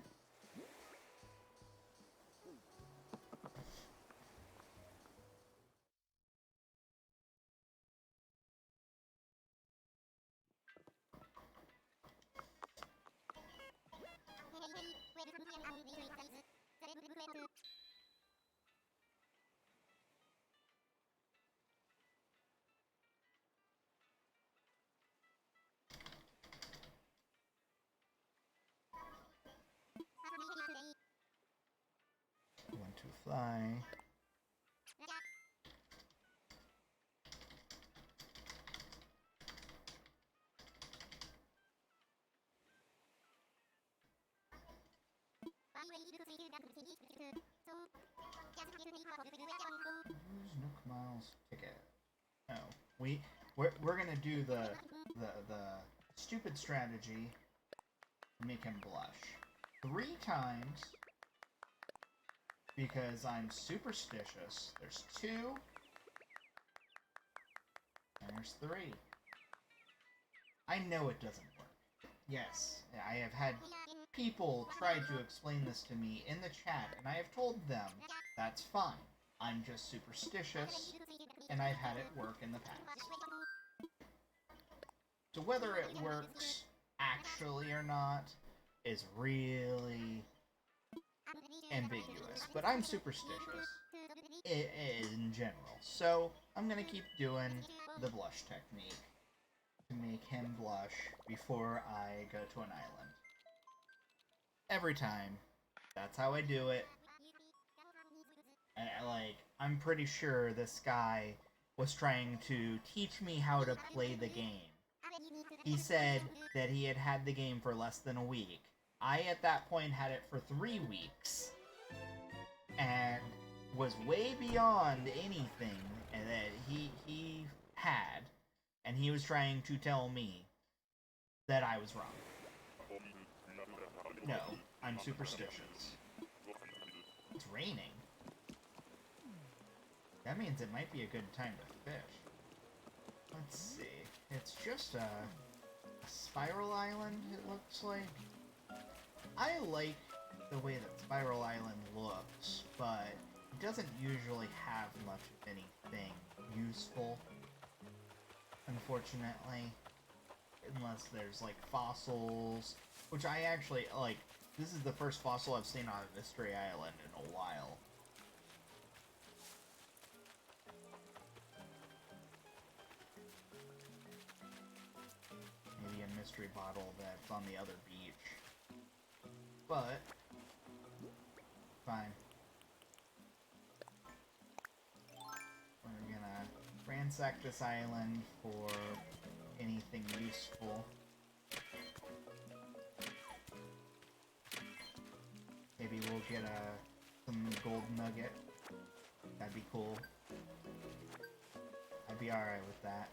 Want to fly. Nook Miles ticket. No, we're gonna do the stupid strategy to make him blush 3 times because I'm superstitious. There's 2, and there's 3. I know it doesn't work. Yes, I have had people try to explain this to me in the chat, and I have told them that's fine. I'm just superstitious, and I've had it work in the past. So whether it works actually or not is really ambiguous, but I'm superstitious in general. So I'm gonna keep doing the blush technique to make him blush before I go to an island. Every time. That's how I do it. And, I'm pretty sure this guy was trying to teach me how to play the game. He said that he had had the game for less than a week. I, at that point, had it for 3 weeks. And was way beyond anything that he had. And he was trying to tell me that I was wrong. No, I'm superstitious. It's raining. That means it might be a good time to fish. Let's see. It's just a spiral island, it looks like. I like the way that Spiral Island looks, but it doesn't usually have much of anything useful, unfortunately. Unless there's, fossils, which I actually, this is the first fossil I've seen on Mystery Island in a while. Maybe a mystery bottle that's on the other beach. But, fine. We're gonna ransack this island for anything useful. Maybe we'll get some gold nugget. That'd be cool. I'd be alright with that.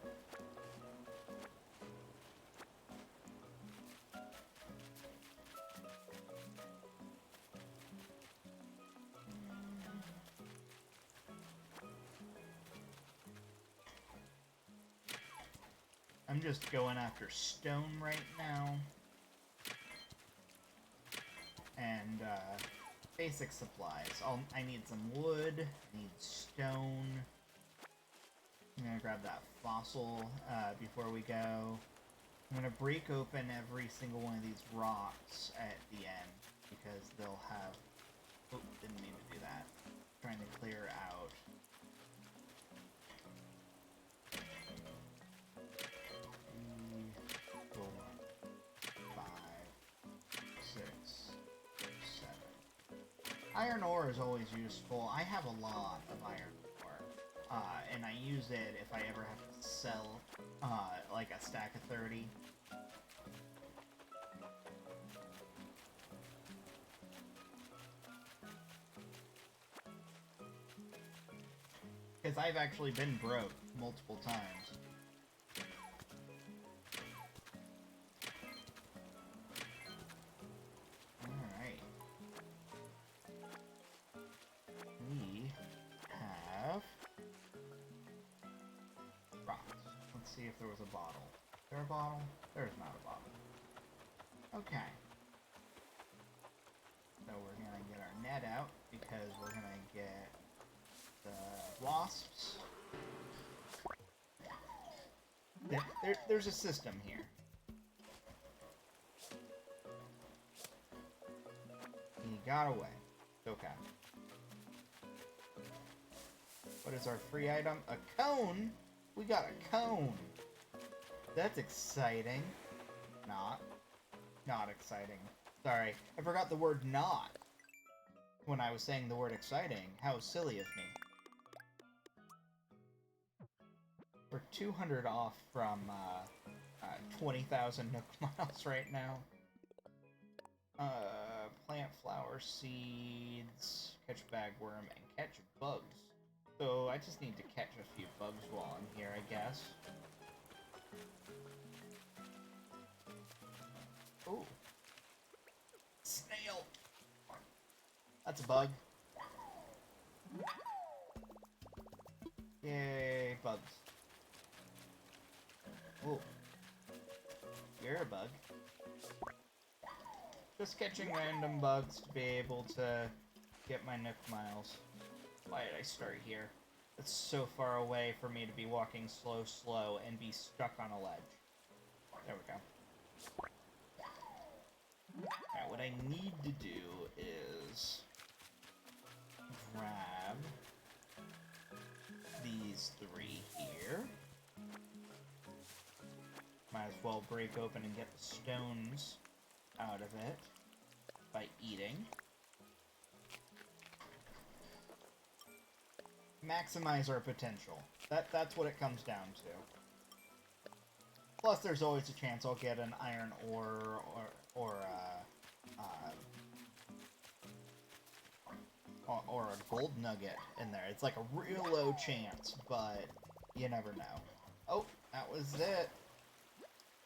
I'm just going after stone right now. And, basic supplies. I need some wood, I need stone. I'm gonna grab that fossil, before we go. I'm gonna break open every single one of these rocks at the end, because they'll have... Oh, didn't mean to do that. Trying to clear out. 5, 6, 7. Iron ore is always useful. I have a lot of iron ore, and I use it if I ever have to sell, a stack of 30. Because I've actually been broke multiple times. Alright. We have rocks. Let's see if there was a bottle. Is there a bottle? There's not a bottle. Okay. So we're gonna get our net out because we're gonna get the wasps. There's a system here. He got away. Okay. What is our free item? A cone? We got a cone! That's exciting. Not exciting. Sorry, I forgot the word not when I was saying the word exciting. How silly of me. We're 200 off from 20,000 Nook Miles right now. Plant flower seeds, catch bagworm, and catch bugs. So I just need to catch a few bugs while I'm here, I guess. Ooh. Snail! That's a bug. Yay, bugs. Ooh. You're a bug. Just catching random bugs to be able to get my Nook Miles. Why did I start here? It's so far away for me to be walking slow, and be stuck on a ledge. There we go. Alright, what I need to do is grab these three here. Might as well break open and get the stones out of it by eating. Maximize our potential. That's what it comes down to. Plus, there's always a chance I'll get an iron ore or a gold nugget in there. It's like a real low chance, but you never know. Oh, that was it.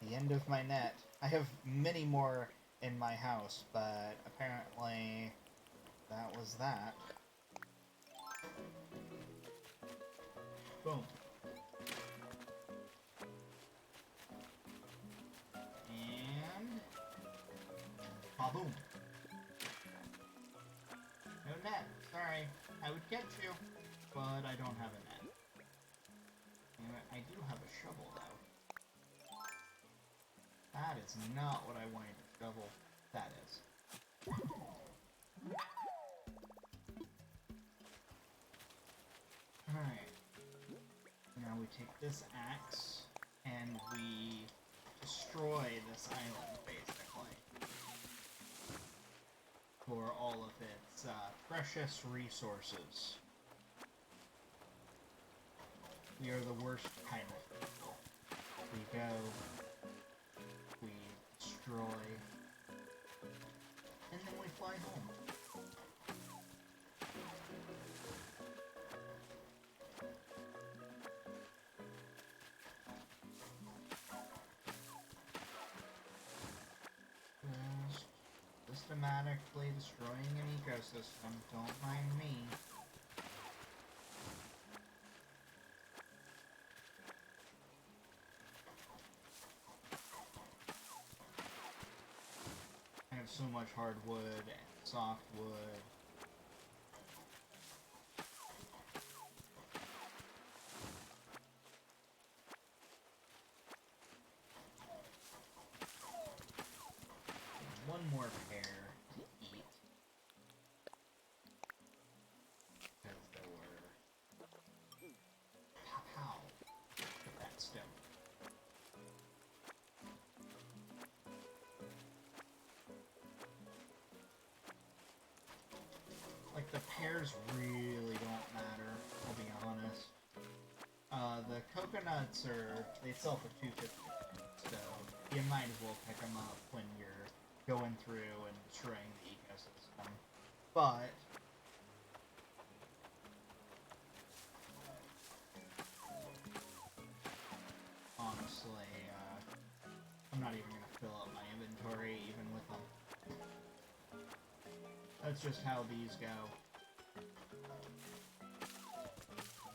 The end of my net. I have many more in my house, but apparently that was that. Boom. And... ba-boom. No net. Sorry. I would catch you, but I don't have a net. Anyway, I do have a shovel, though. That is not what I wanted to shovel. That is. Alright. Now we take this axe, and we destroy this island, basically. For all of its precious resources. We are the worst kind of people. We go, we destroy, and then we fly home. Just systematically destroying an ecosystem, don't mind me. I have so much hardwood and softwood. One more pair to eat. Because there were... Pow! Get that stone. Like, the pears really don't matter, I'll be honest. The coconuts they sell for $2.50, so you might as well pick them up when you're going through and destroying the ecosystem. But not even gonna fill up my inventory even with them. That's just how these go.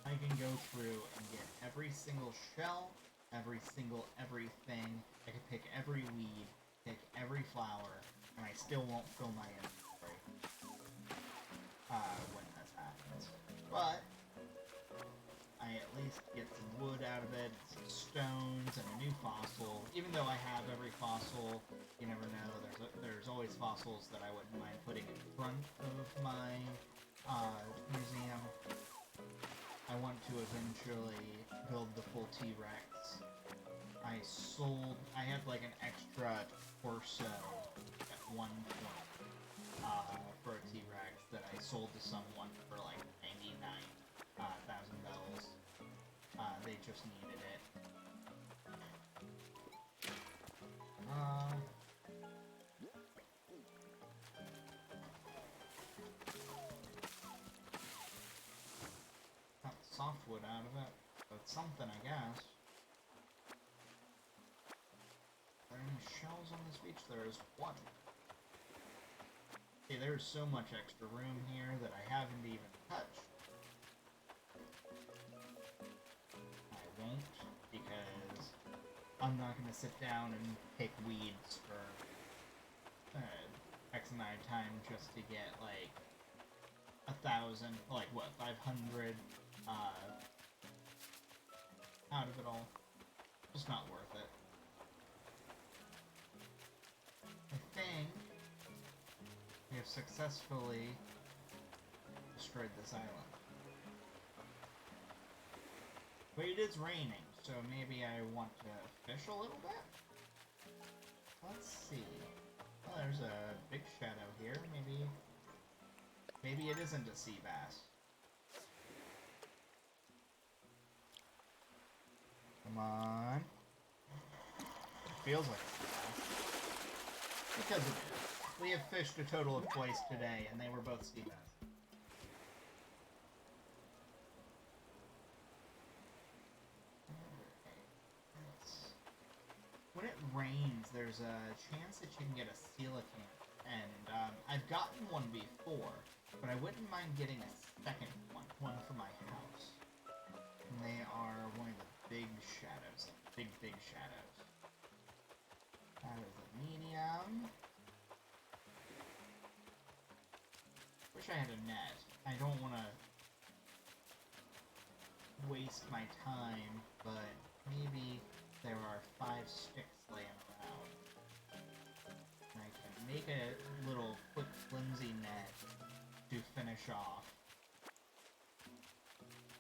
I can go through and get every single shell, every single everything. I can pick every weed, pick every flower, and I still won't fill my inventory when this happens. But I at least get some wood out of it, some stones, and a new fossil. Even though I have every fossil, you never know. There's always fossils that I wouldn't mind putting in front of my museum. I want to eventually build the full T-Rex. I had like an extra torso at one point for a T-Rex that I sold to someone for like 99,000 bells. They just needed it. Got softwood out of it, but something, I guess. Are there any shells on this beach? There is one. Okay, there's so much extra room here that I haven't even touched. I won't, because I'm not going to sit down and pick weeds for X amount of time just to get, like, 1,000, like, what, 500 out of it all. Just not worth it. I think we have successfully destroyed this island. But it is raining, so maybe I want to fish a little bit? Let's see. Oh, there's a big shadow here. Maybe it isn't a sea bass. Come on. It feels like a sea bass. Because it is. We have fished a total of twice today, and they were both sea bass. When it rains, there's a chance that you can get a coelacanth, and I've gotten one before, but I wouldn't mind getting a second one for my house. And they are one of the big shadows, big shadows. That is a medium. Wish I had a net. I don't want to waste my time, but maybe there are 5 sticks laying around. And I can make a little quick flimsy net to finish off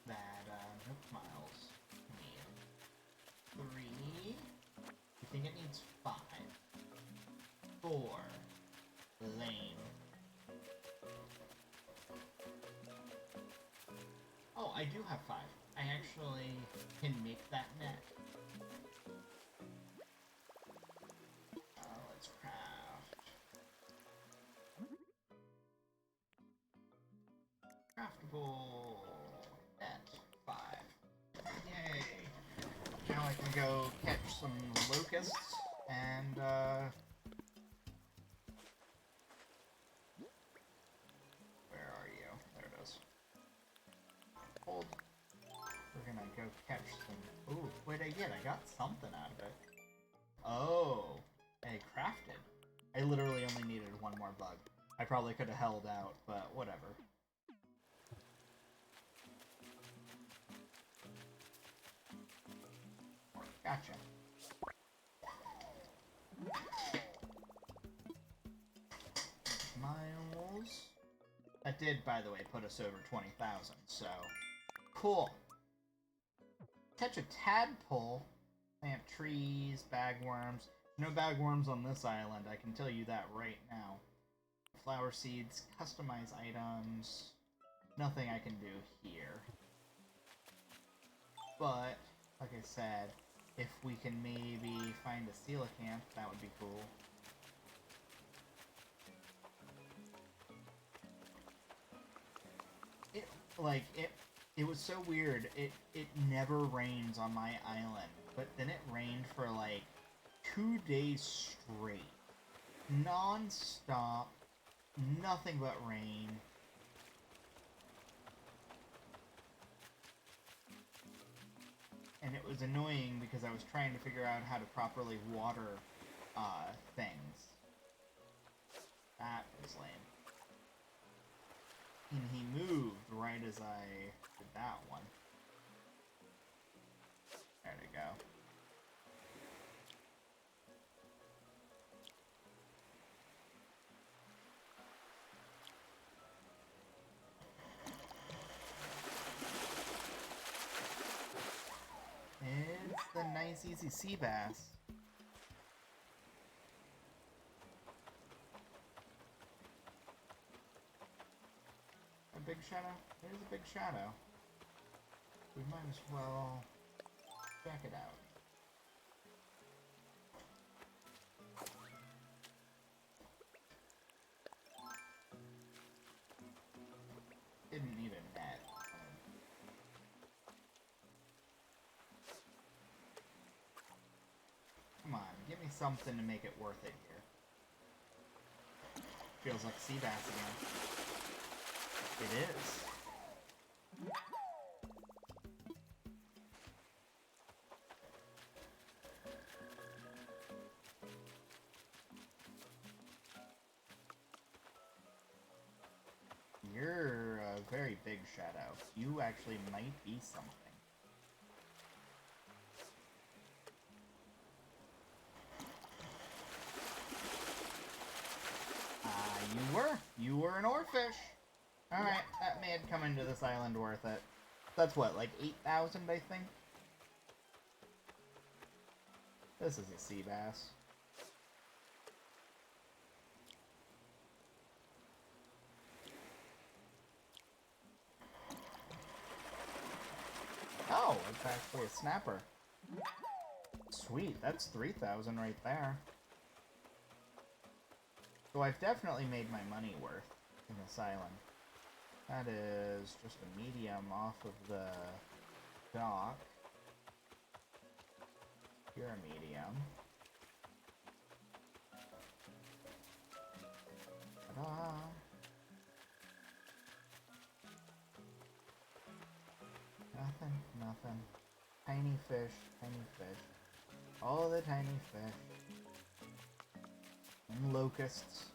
that Nook Miles need. 3. I think it needs 5. 4. Lame. Oh, I do have 5. I actually can make that net. Let's craft. Craftable net 5. Yay! Now I can go catch some locusts and where are you? There it is. Hold. We're gonna go catch some. Ooh, wait, I got something out of it. Oh, I crafted. I literally only needed one more bug. I probably could have held out, but whatever. Gotcha. Miles. That did, by the way, put us over 20,000, so cool. Catch a tadpole. Plant trees, bagworms. No bagworms on this island, I can tell you that right now. Flower seeds, customize items. Nothing I can do here. But, like I said, if we can maybe find a coelacanth, that would be cool. It was so weird. It never rains on my island, but then it rained for like 2 days straight. Non-stop. Nothing but rain. And it was annoying because I was trying to figure out how to properly water things. That was lame. And he moved right as I did that one. There we go. It's the nice, easy sea bass. A big shadow? There's a big shadow. We might as well check it out. Didn't need a net. Come on, give me something to make it worth it here. Feels like sea bass again. It is. You're a very big shadow. You actually might be something. You were an oarfish. Alright, that made coming to this island worth it. That's what, like 8,000, I think? This is a sea bass. Oh, it's actually a snapper. Sweet, that's 3,000 right there. So I've definitely made my money worth in this island. That is just a medium off of the dock. You're a medium. Ta-da! Nothing. Tiny fish. All the tiny fish. And locusts.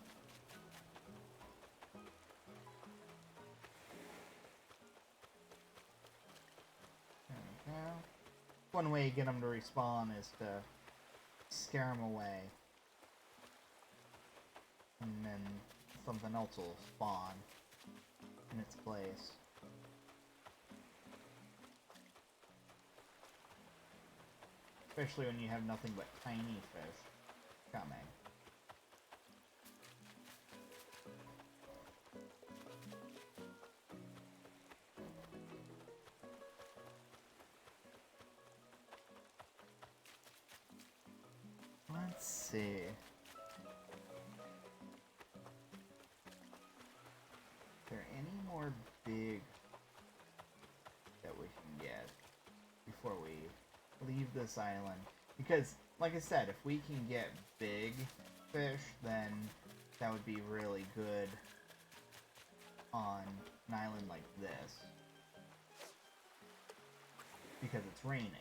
There we go. One way to get them to respawn is to scare them away. And then something else will spawn in its place. Especially when you have nothing but tiny fish coming. Let's see. Is there any more big that we can get before we leave this island? Because, like I said, if we can get big fish, then that would be really good on an island like this. Because it's raining.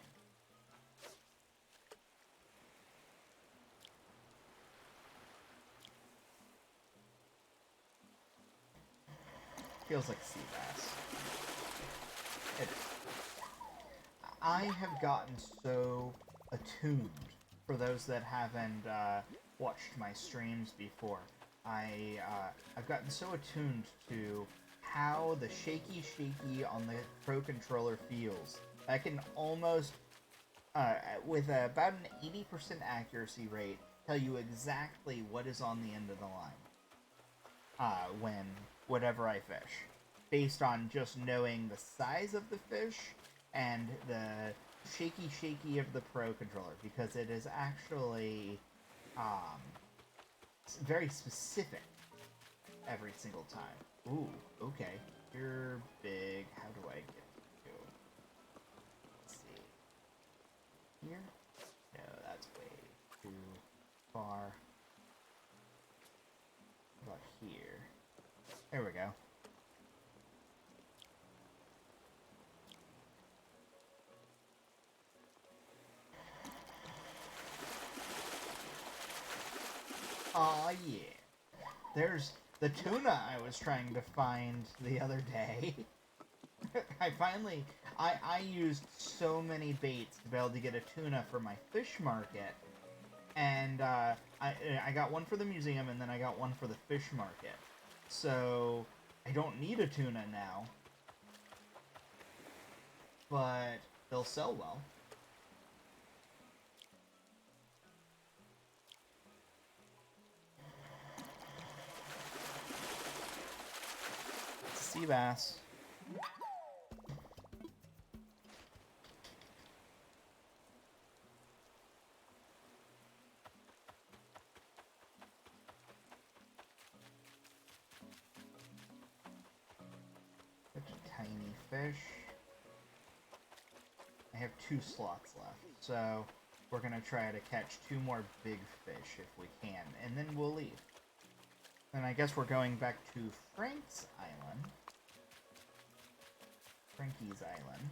Feels like sea bass. It is. I have gotten so attuned, for those that haven't watched my streams before, I've gotten so attuned to how the shaky on the Pro Controller feels. I can almost, with about an 80% accuracy rate, tell you exactly what is on the end of the line. Whatever I fish. Based on just knowing the size of the fish and the shaky of the Pro Controller, because it is actually very specific every single time. Ooh, okay. You're big. How do I get you? Let's see. Here? No, that's way too Aw, yeah. There's the tuna I was trying to find the other day. I used so many baits to be able to get a tuna for my fish market. And I got one for the museum, and then I got one for the fish market. So I don't need a tuna now. But they'll sell well. It's a sea bass. Such a tiny fish. I have 2 slots left, so we're gonna try to catch 2 more big fish if we can, and then we'll leave. And I guess we're going back to Frank's Island. Frankie's Island.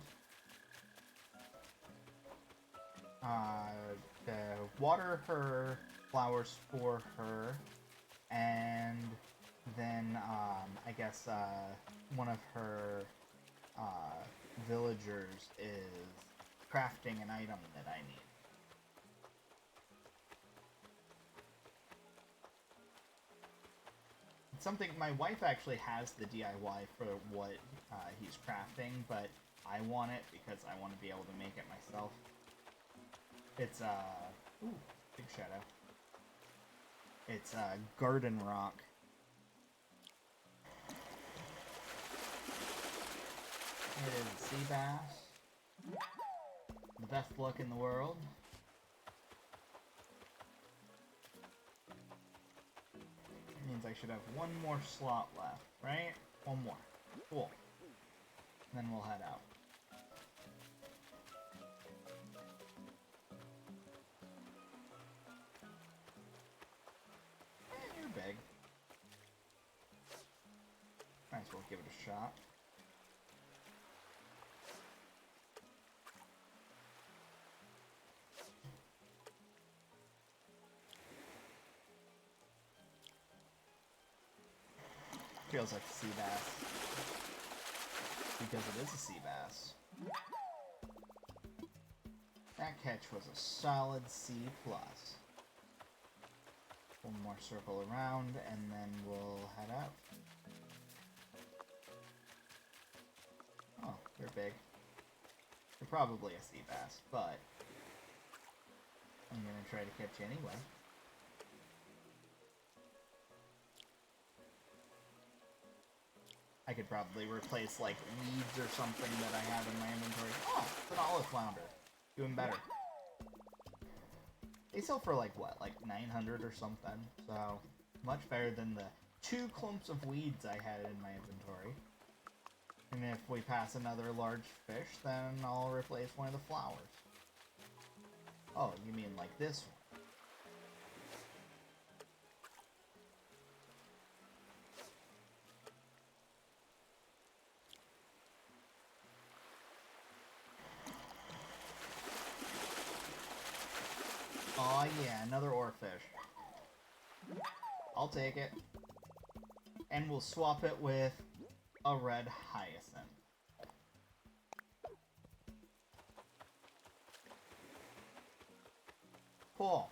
To water her flowers for her, and then I guess one of her villagers is crafting an item that I need. It's something my wife actually has the DIY for what he's crafting, but I want it because I want to be able to make it myself. It's ooh, big shadow. It's garden rock. It is a sea bass. The best luck in the world. It means I should have 1 more slot left, right? 1 more. Cool. Then we'll head out. You're big. Might as well give it a shot. Feels like a sea bass. Because it is a sea bass. That catch was a solid C+. One more circle around, and then we'll head out. Oh, they're big. They're probably a sea bass, but I'm gonna try to catch anyway. I could probably replace, like, weeds or something that I have in my inventory. Oh, it's an olive flounder. Doing better. They sell for, like, what? Like, 900 or something. So, much better than the 2 clumps of weeds I had in my inventory. And if we pass another large fish, then I'll replace one of the flowers. Oh, you mean like this one? Aw, yeah, another oarfish. I'll take it. And we'll swap it with a red hyacinth. Cool.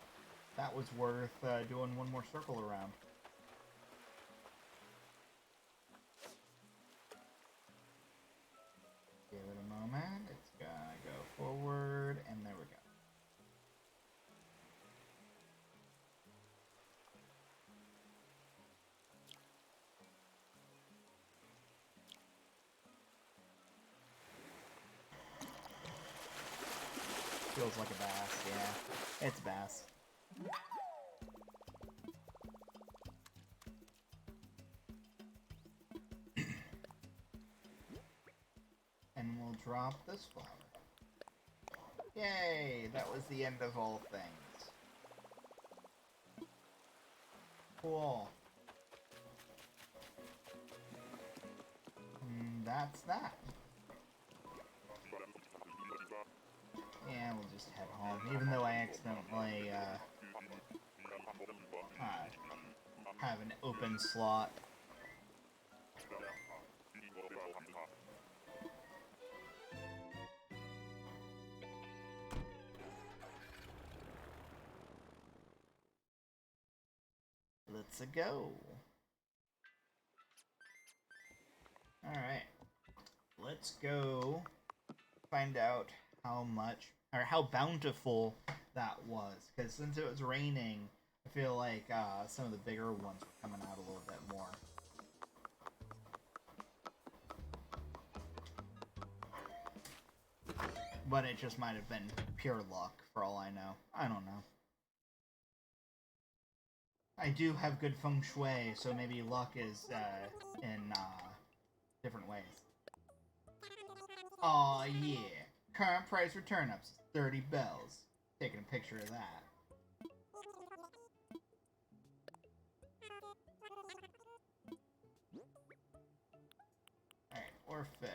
That was worth doing 1 more circle around. Give it a moment. It's gonna go forward, and there we go. Feels like a bass, yeah. It's bass. And we'll drop this flower. Yay! That was the end of all things. Cool. And that's that. Yeah, we'll just head home, even though I accidentally have an open slot. Let's go. Alright. Let's go find out how much, or how bountiful that was. Because since it was raining, I feel like some of the bigger ones were coming out a little bit more. But it just might have been pure luck, for all I know. I don't know. I do have good feng shui, so maybe luck is in different ways. Aw, yeah. Current price for turnips, 30 bells. Taking a picture of that. Alright, or fish.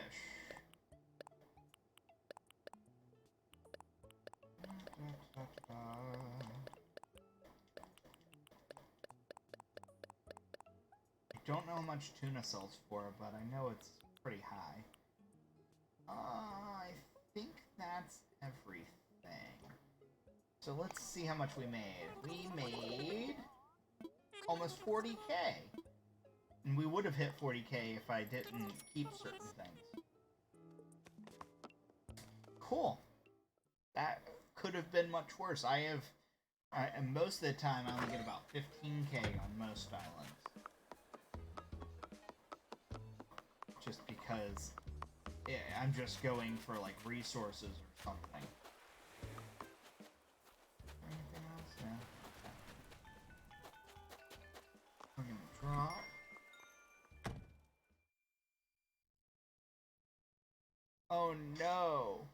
I don't know how much tuna sells for, but I know it's pretty high. I think that's everything. So let's see how much we made. We made almost 40k. And we would have hit 40k if I didn't keep certain things. Cool. That could have been much worse. And most of the time I only get about 15k on most islands. Just because I'm just going for like resources or something. Anything else? Yeah. We're gonna drop. Oh no!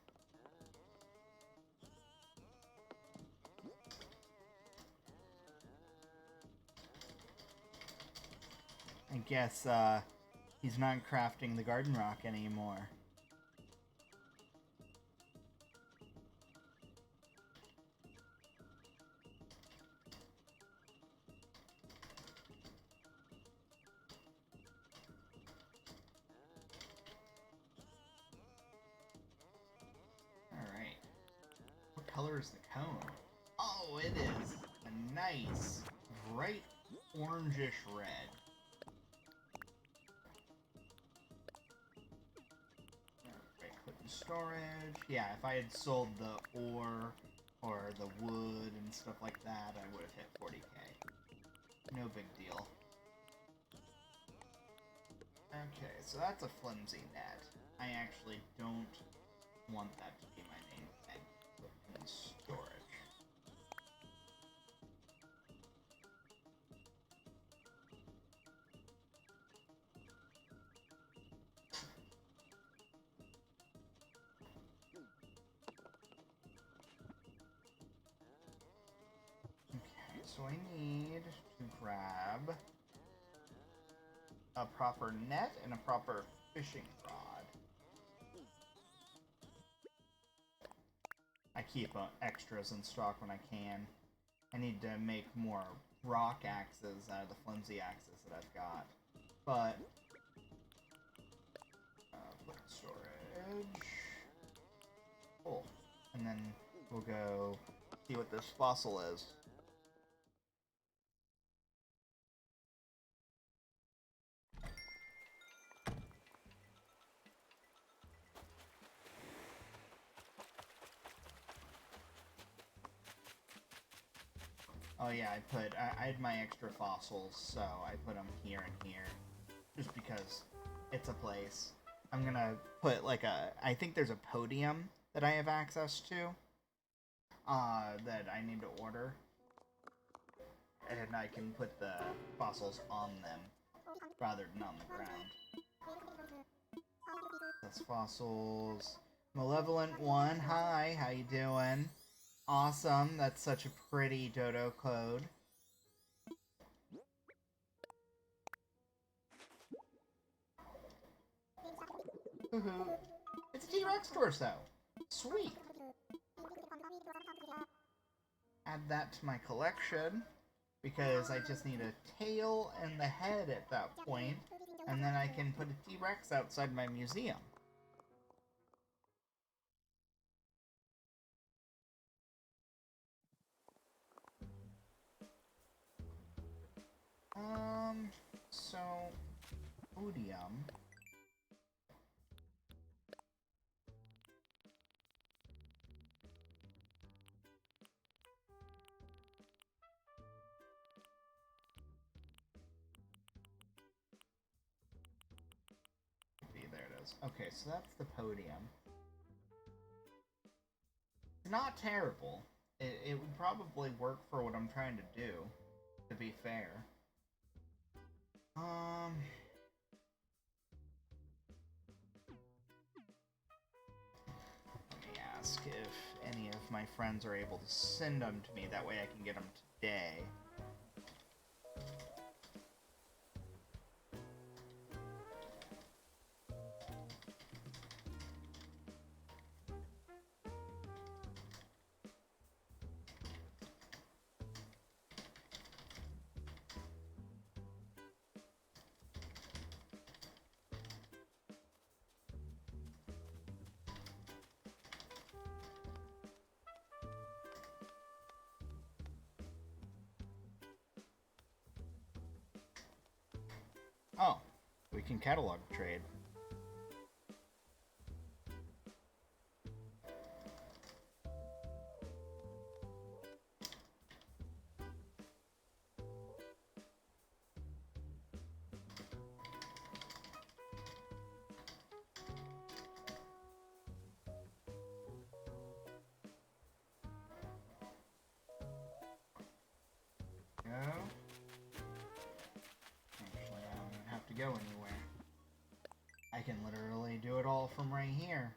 I guess he's not crafting the garden rock anymore. Alright. What color is the cone? Oh, it is a nice, bright orangish red. Storage. Yeah, if I had sold the ore or the wood and stuff like that, I would have hit 40k. No big deal. Okay, so that's a flimsy net. I actually don't want that to be my main thing. In storage. So I need to grab a proper net and a proper fishing rod. I keep extras in stock when I can. I need to make more rock axes out of the flimsy axes that I've got. But, put in storage. Cool. And then we'll go see what this fossil is. Oh yeah, I had my extra fossils, so I put them here and here, just because it's a place. I'm gonna put like I think there's a podium that I have access to, that I need to order, and I can put the fossils on them, rather than on the ground. That's fossils. Malevolent one, hi, how you doing? Awesome, that's such a pretty Dodo Code. It's a T-Rex torso! Sweet! Add that to my collection. because I just need a tail and the head at that point, and then I can put a T-Rex outside my museum. So, Odium. There it is. Okay, so that's the podium. It's not terrible. It would probably work for what I'm trying to do, to be fair. Let me ask if any of my friends are able to send them to me. That way I can get them today. Oh, we can catalog trade. Go. Actually, I don't even have to go anywhere. I can literally do it all from right here.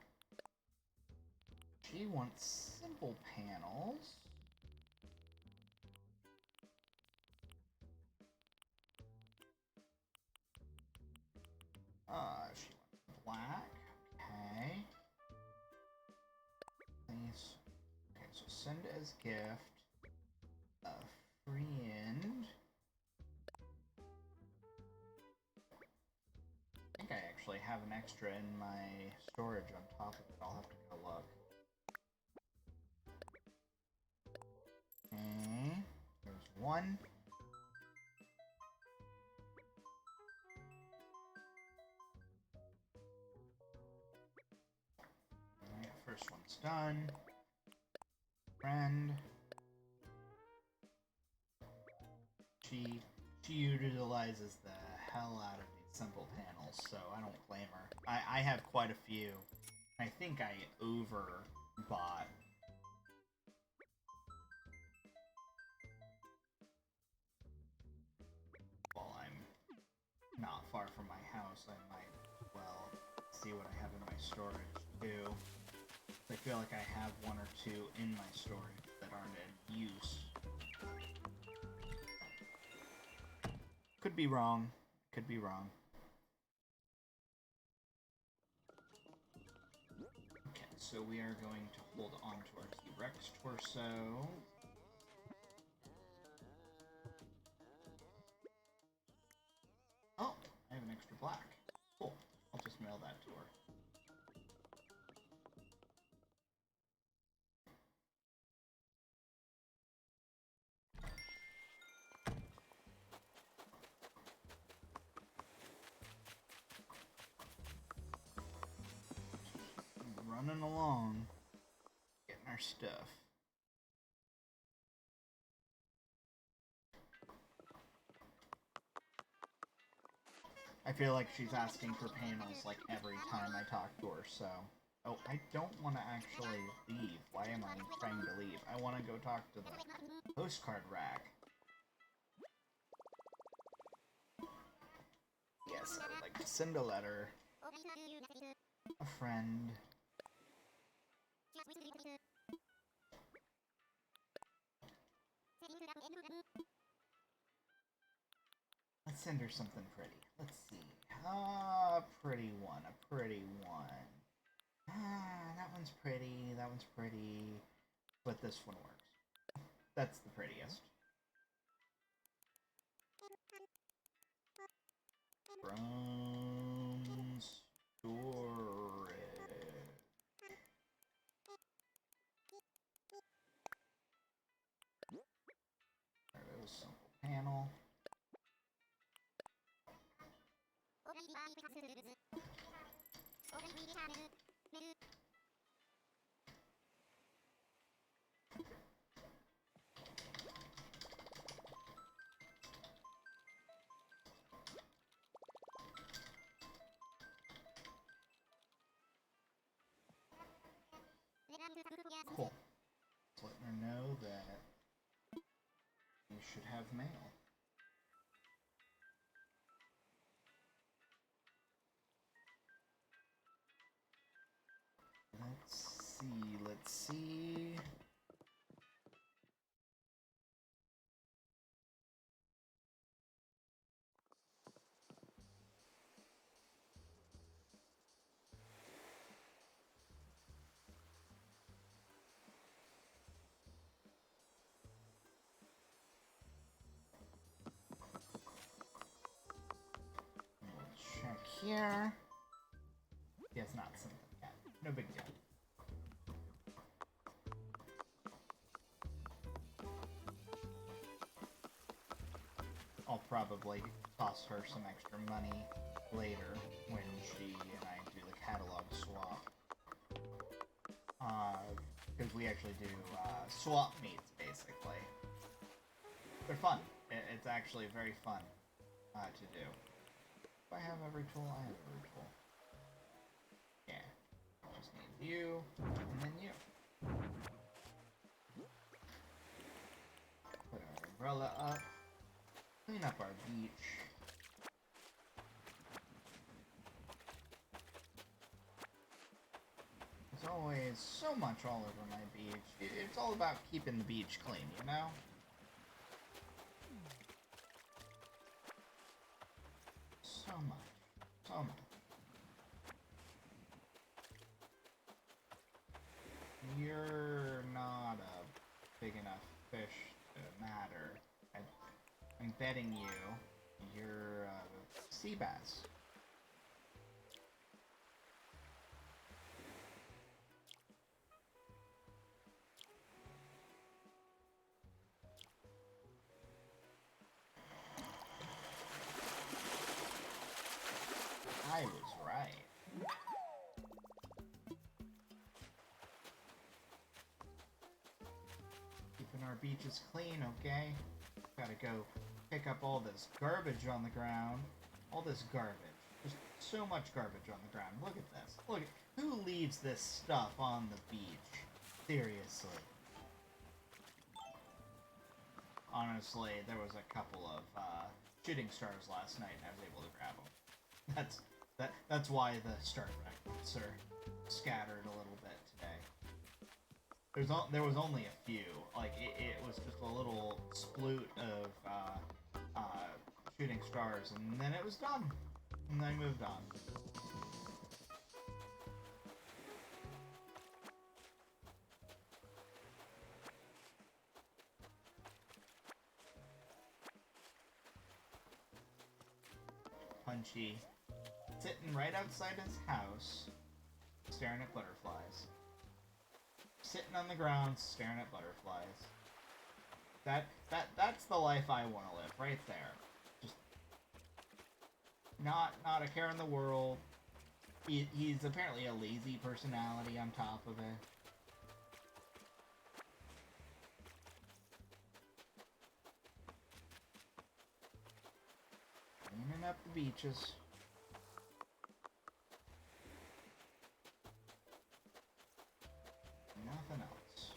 She wants simple panels. She wants black. Okay. Please. Okay, so send as gift. Free end. I think I actually have an extra in my storage on top of it. I'll have to go look. Okay. There's one. Alright, first one's done. Friend. She utilizes the hell out of these simple panels, so I don't blame her. I have quite a few. I think I overbought. While I'm not far from my house, I might, well, see what I have in my storage, too. I feel like I have one or two in my storage that aren't in use. Could be wrong. Could be wrong. Okay, so we are going to hold on to our T-Rex torso. Oh, I have an extra black. Cool. I'll just mail that to her. Running along, getting our stuff. I feel like she's asking for panels like every time I talk to her, so... Oh, I don't want to actually leave. Why am I trying to leave? I want to go talk to the postcard rack. Yes, I would like to send a letter. A friend. Let's send her something pretty. Let's see. A pretty one. A pretty one. That one's pretty. That one's pretty. But this one works. That's the prettiest. From storage. There it is, simple panel. Cool. Let's let her know that you should have mail. Let's see. We'll check here. He has not sent them yet. No big deal. I'll probably toss her some extra money later when she and I do the catalog swap. Because we actually do swap meets, basically. They're fun. It's actually very fun to do. Do I have every tool? I have every tool. Yeah. Just need you, and then you. Put our umbrella up. Clean up our beach. There's always so much all over my beach. It's all about keeping the beach clean, you know? So much. So much. You're not a big enough fish to matter. I'm betting you're a sea bass. I was right. Keeping our beaches clean, okay? Gotta go pick up all this garbage on the ground. All this garbage. There's so much garbage on the ground. Look at this. Look, who leaves this stuff on the beach? Seriously. Honestly, there was a couple of shooting stars last night and I was able to grab them. That's why the star fragments are scattered a little bit today. There was only a few. Like, it was just a little sploot of shooting stars, and then it was done. And I moved on. Punchy. Sitting right outside his house, staring at butterflies. Sitting on the ground, staring at butterflies. That's the life I want to live, right there. Just not a care in the world. He's apparently a lazy personality on top of it. Cleaning up the beaches. Nothing else.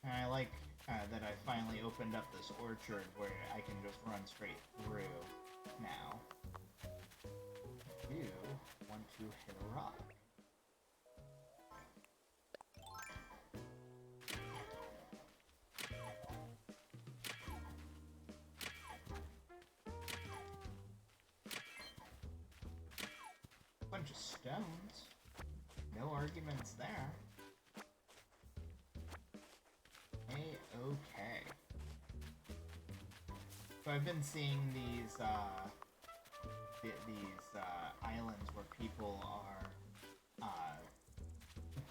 And I like that I finally opened up this orchard where I can just run straight through now. You want to hit a rock. Bunch of stones. No arguments there. A-okay. So I've been seeing these islands where people are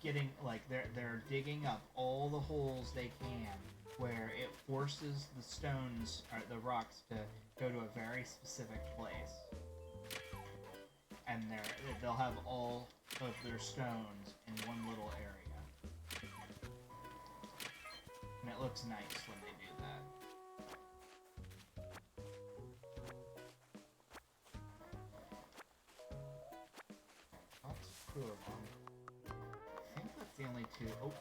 getting, like, they're digging up all the holes they can, where it forces the stones or the rocks to go to a very specific place, and they'll have all of their stones in one little area, and it looks nice when they do that. That's two of them. I think that's the only two. Oh.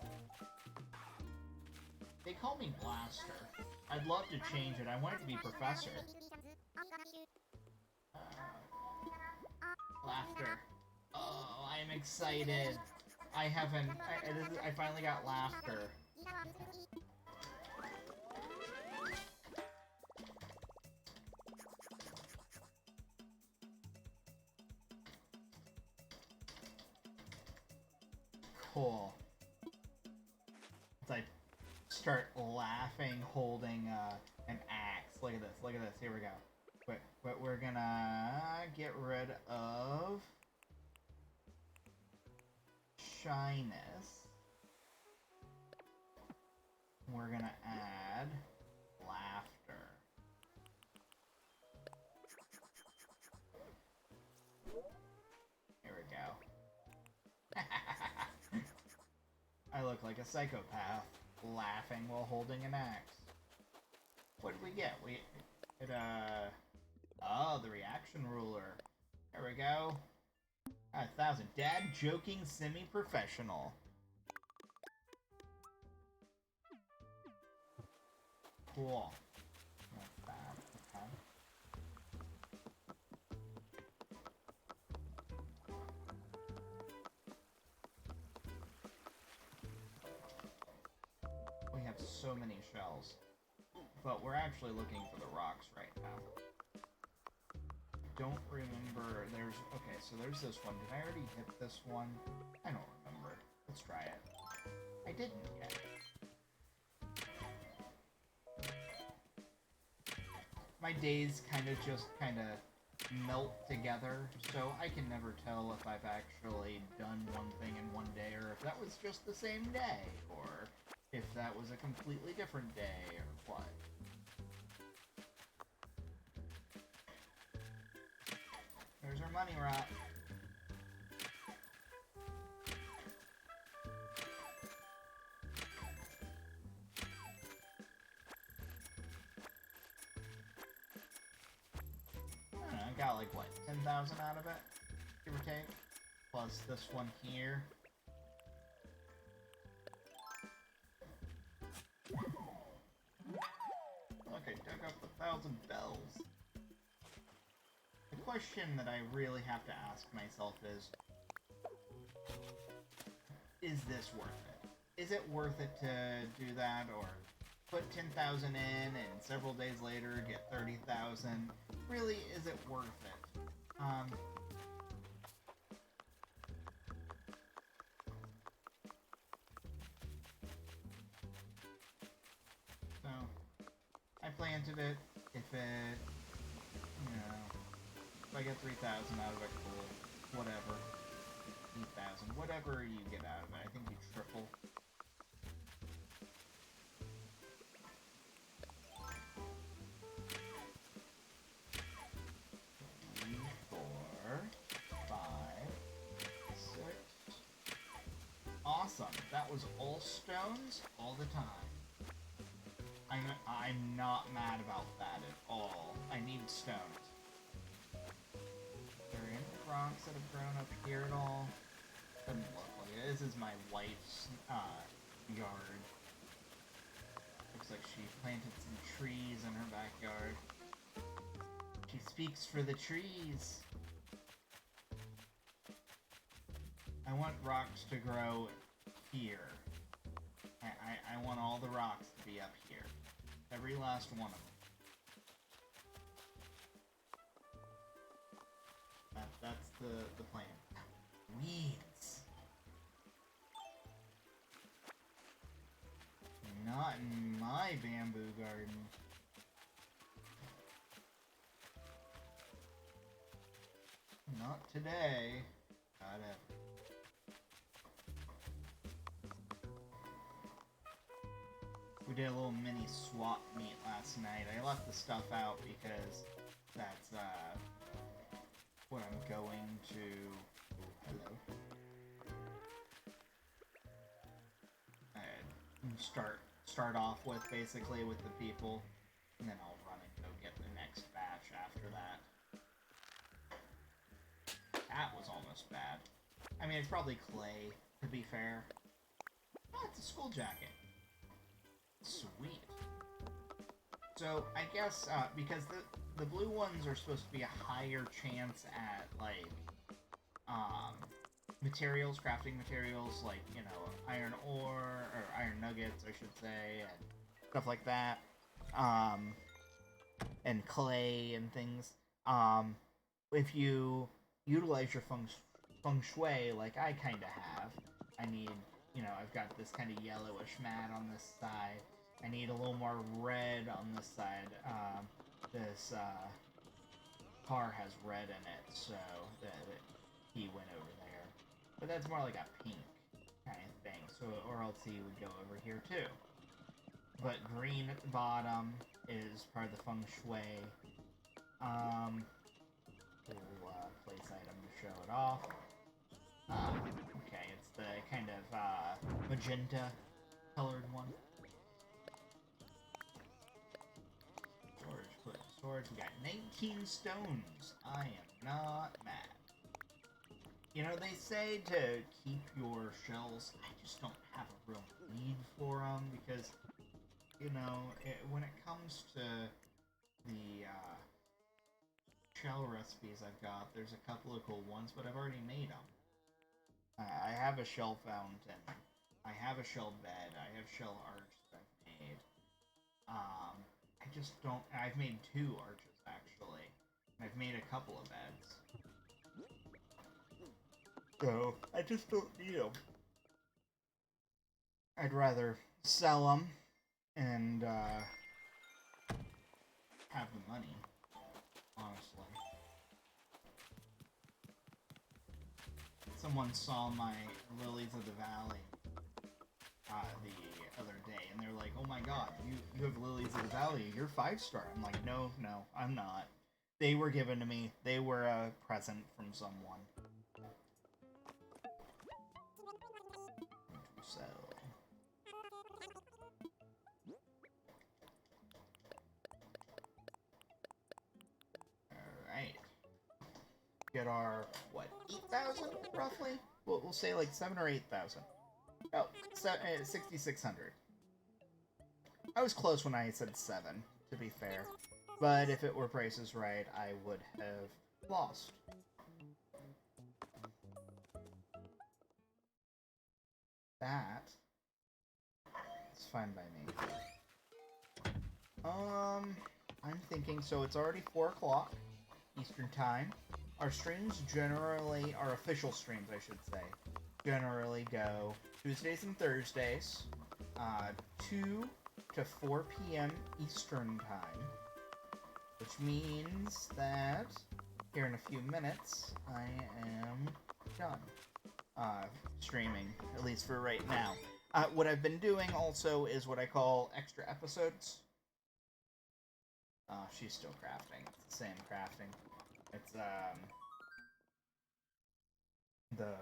They call me Blaster. I'd love to change it. I want it to be Professor. Laughter. Oh, I'm excited. I finally got Laughter. Cool. As I start laughing, holding an axe. Look at this. Look at this. Here we go. But we're gonna get rid of shyness. We're gonna add laughter. Here we go. I look like a psychopath, laughing while holding an axe. What did we get? Oh, the reaction ruler. There we go. 1,000. Dad joking semi-professional. Cool. That's bad. Okay. We have so many shells. But we're actually looking for the rocks right now. Don't remember. Okay, so there's this one. Did I already hit this one? I don't remember. Let's try it. I didn't yet. My days kind of melt together, so I can never tell if I've actually done one thing in one day, or if that was just the same day, or if that was a completely different day, or what. There's our money rock. I don't know, I got like, what, 10,000 out of it? Give or take? Plus this one here. Look, I dug up 1,000 bells. The question that I really have to ask myself is this worth it? Is it worth it to do that, or put 10,000 in and several days later get 30,000? Really, is it worth it? So, I planted it. If it, if I get 3,000 out of it, cool. Whatever. 8,000. Whatever you get out of it. I think you triple. Awesome. That was all stones all the time. I'm not mad about that at all. I need stones. Are there any rocks that have grown up here at all? Doesn't look like it. This is my wife's yard. Looks like she planted some trees in her backyard. She speaks for the trees. I want rocks to grow here. I want all the rocks to be up here. Every last one of them. That's the plan. Weeds. Not in my bamboo garden. Not today. Not ever. We did a little mini swap meet last night. I left the stuff out because that's what I'm going to... Oh, hello. Start off with, basically, with the people, and then I'll run and go get the next batch after that. That was almost bad. I mean, it's probably clay, to be fair. Oh, it's a school jacket. Sweet. So, I guess, because the blue ones are supposed to be a higher chance at, like, materials, crafting materials, like, you know, iron ore, or iron nuggets, I should say, and stuff like that, and clay and things. If you utilize your feng shui, like I kind of have, I need, you know, I've got this kind of yellowish mat on this side. I need a little more red on this side. This car has red in it, so he went over there. But that's more like a pink kind of thing, so, or else he would go over here too. But green at the bottom is part of the feng shui. Little place item to show it off. Okay, it's the kind of magenta colored one. Storage, put in storage. We got 19 stones. I am not mad. You know, they say to keep your shells. I just don't have a real need for them because, you know, when it comes to the shell recipes I've got, there's a couple of cool ones, but I've already made them. I have a shell fountain. I have a shell bed. I have shell arch that I've made. I just don't... I've made 2 arches, actually. And I've made a couple of beds. So, I just don't need them. I'd rather sell them and have the money, honestly. Someone saw my Lilies of the Valley the other day, and they're like, "Oh my god, you have Lilies of the Valley, you're 5-star." I'm like, no, I'm not. They were given to me. They were a present from someone. So... Alright. Get our, what, 8,000, roughly? We'll say like 7 or 8,000. Oh, 6,600. I was close when I said 7, to be fair. But if it were prices right, I would have lost. That is fine by me. I'm thinking, so it's already 4 o'clock Eastern Time. Our streams generally, our official streams, I should say, generally go Tuesdays and Thursdays, 2 to 4 p.m. Eastern Time, which means that here in a few minutes, I am done streaming, at least for right now. What I've been doing also is what I call extra episodes. She's still crafting. It's the same crafting. It's, the,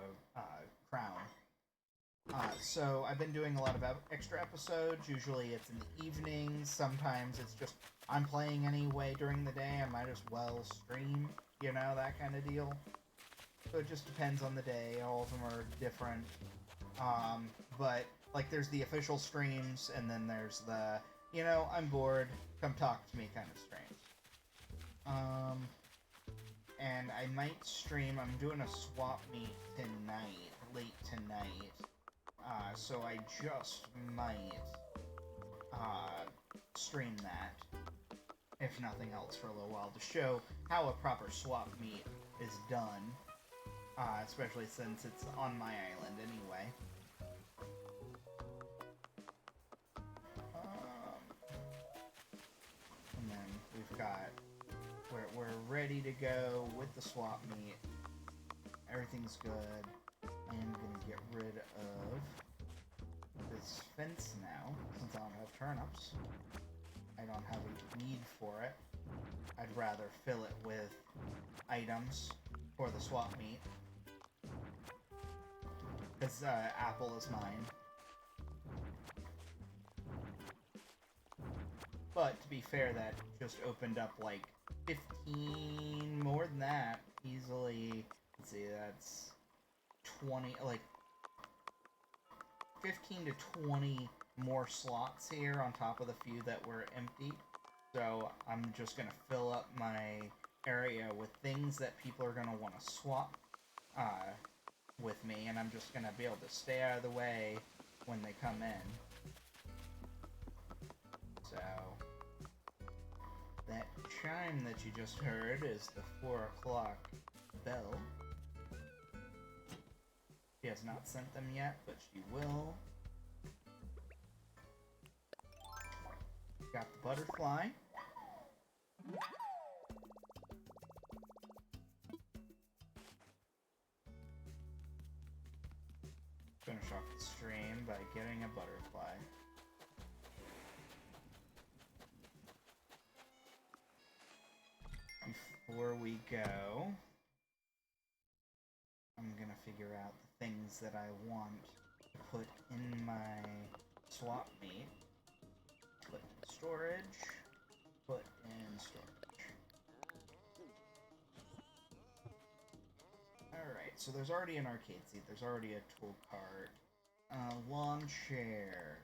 crown. So I've been doing a lot of extra episodes. Usually it's in the evenings. Sometimes it's just, I'm playing anyway during the day. I might as well stream, you know, that kind of deal. So it just depends on the day. All of them are different. But, like, there's the official streams, and then there's the, you know, I'm bored, come talk to me kind of streams. And I might stream, I'm doing a swap meet tonight, late tonight. So I just might, stream that, if nothing else, for a little while, to show how a proper swap meet is done. Especially since it's on my island anyway. And then we've got, we're ready to go with the swap meet. everything's good. I am gonna get rid of this fence now, since I don't have turnips. I don't have a need for it. I'd rather fill it with items for the swap meet. Because apple is mine. But to be fair, that just opened up like 15, more than that, easily. Let's see, that's 20, like 15 to 20 more slots here on top of the few that were empty. So I'm just going to fill up my area with things that people are going to want to swap with me, and I'm just going to be able to stay out of the way when they come in. So that chime that you just heard is the 4 o'clock bell. She has not sent them yet, but she will. Got the butterfly. Finish off the stream by getting a butterfly. Before we go, I'm gonna figure out the things that I want to put in my swap meet. Put in storage. Put in storage. Alright, so there's already an arcade seat. There's already a tool cart. Lawn chair.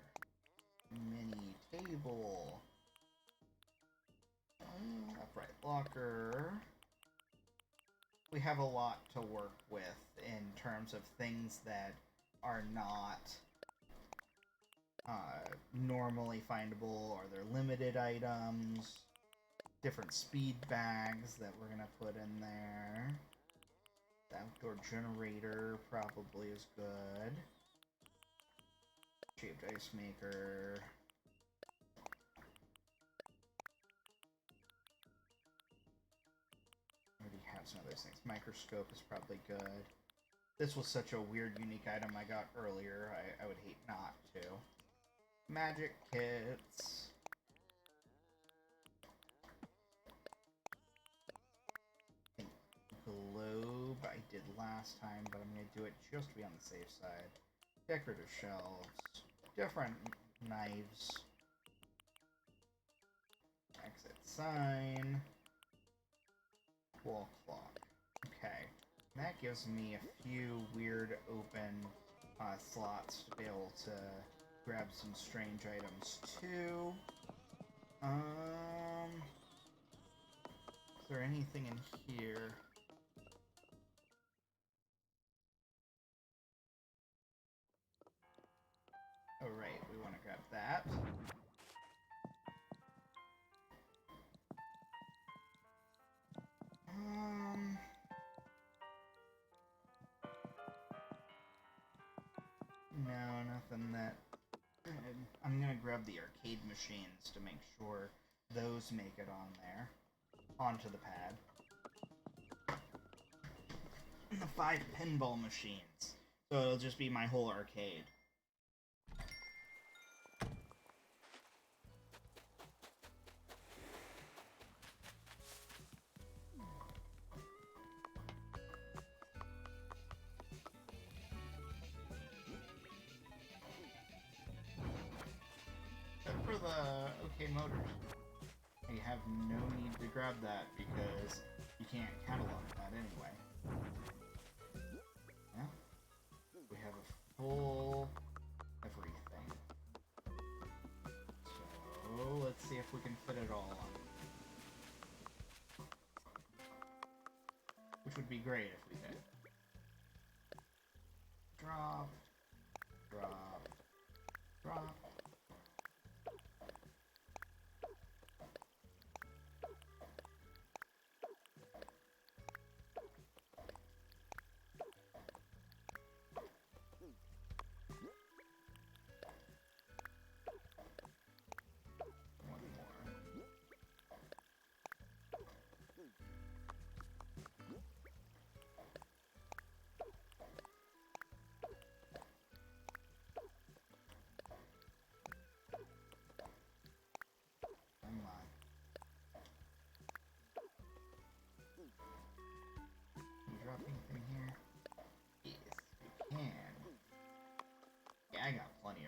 Mini table. Upright locker. We have a lot to work with in terms of things that are not normally findable, or they're limited items. Different speed bags that we're gonna put in there. The outdoor generator probably is good. Shaped ice maker. Already have some of those things. Microscope is probably good. This was such a weird, unique item I got earlier. I would hate not to. Magic kits. Globe I did last time, but I'm going to do it just to be on the safe side. Decorative shelves. Different knives. Exit sign. Wall clock. Okay. That gives me a few weird open slots to be able to grab some strange items too. Is there anything in here? Oh right, we want to grab that. No, nothing that... I'm gonna grab the arcade machines to make sure those make it on there. Onto the pad. And the 5 pinball machines. So it'll just be my whole arcade. For the OK Motors. You have no need to grab that because you can't catalog that anyway. Yeah. We have a full everything. So let's see if we can fit it all on. Which would be great if we did. Drop, drop, drop.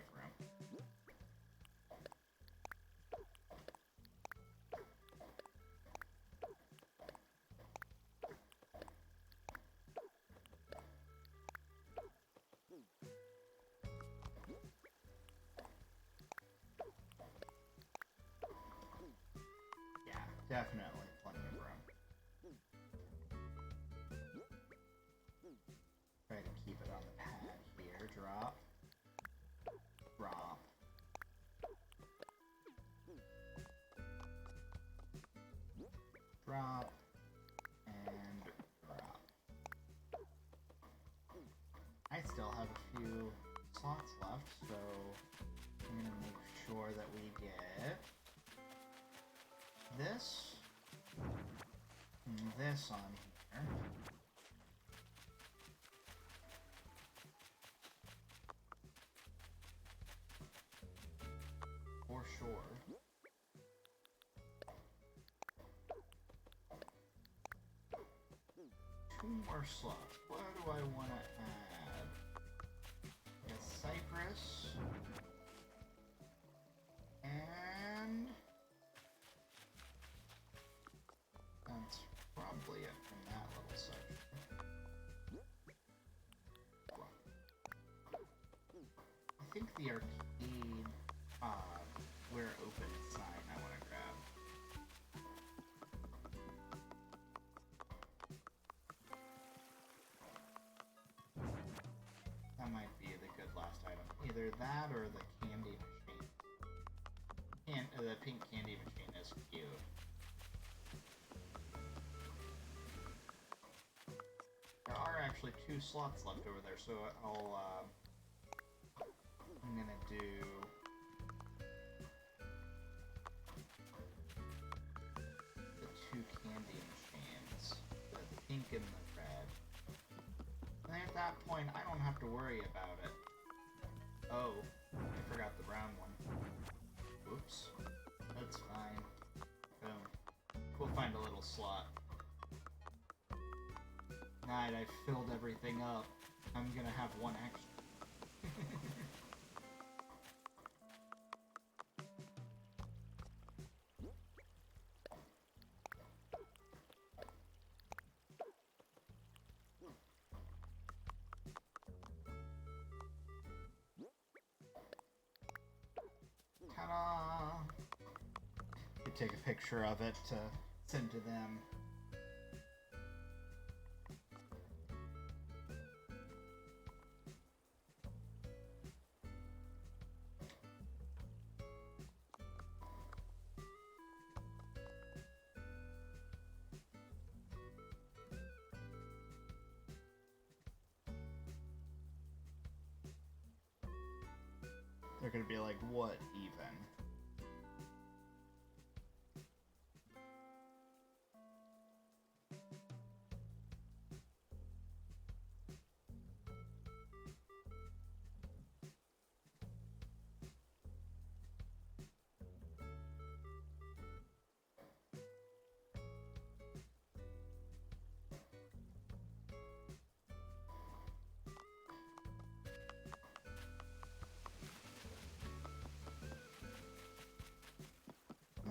of room. Yeah, definitely plenty of room. Try to keep it on the pad here. Drop. Drop. Drop. And drop. I still have a few slots left, so I'm gonna make sure that we get this and this on here. For sure. Two more slots. What do I want to add? A cypress. And that's probably it from that little section. I think the arcade where open sign I want to grab. That might be the good last item. Either that or the candy machine. And the pink candy machine is cute. There are actually 2 slots left over there, so I'm gonna do the 2 candy machines, the pink and the red. And at that point, I don't have to worry about it. Oh, I forgot the brown one. Whoops. That's fine. Boom. We'll find a little slot. Alright, I filled everything up. I'm gonna have 1 extra. Ta-da! You take a picture of it to send to them. They're gonna be like, what even?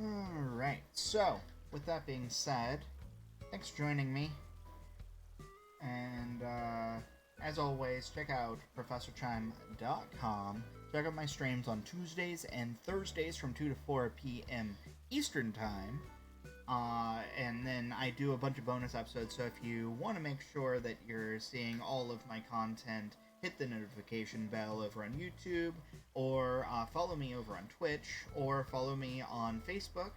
Alright, so, with that being said, thanks for joining me. And, as always, check out ProfessorChime.com. Check out my streams on Tuesdays and Thursdays from 2 to 4 p.m. Eastern Time. And then I do a bunch of bonus episodes, so if you want to make sure that you're seeing all of my content, hit the notification bell over on YouTube, or follow me over on Twitch, or follow me on Facebook,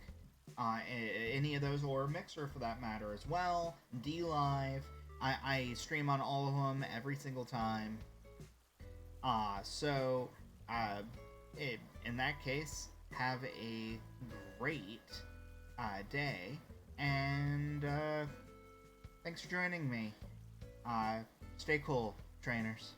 any of those, or Mixer for that matter as well, DLive. I stream on all of them every single time. So, in that case, have a great day, and thanks for joining me. Stay cool, trainers.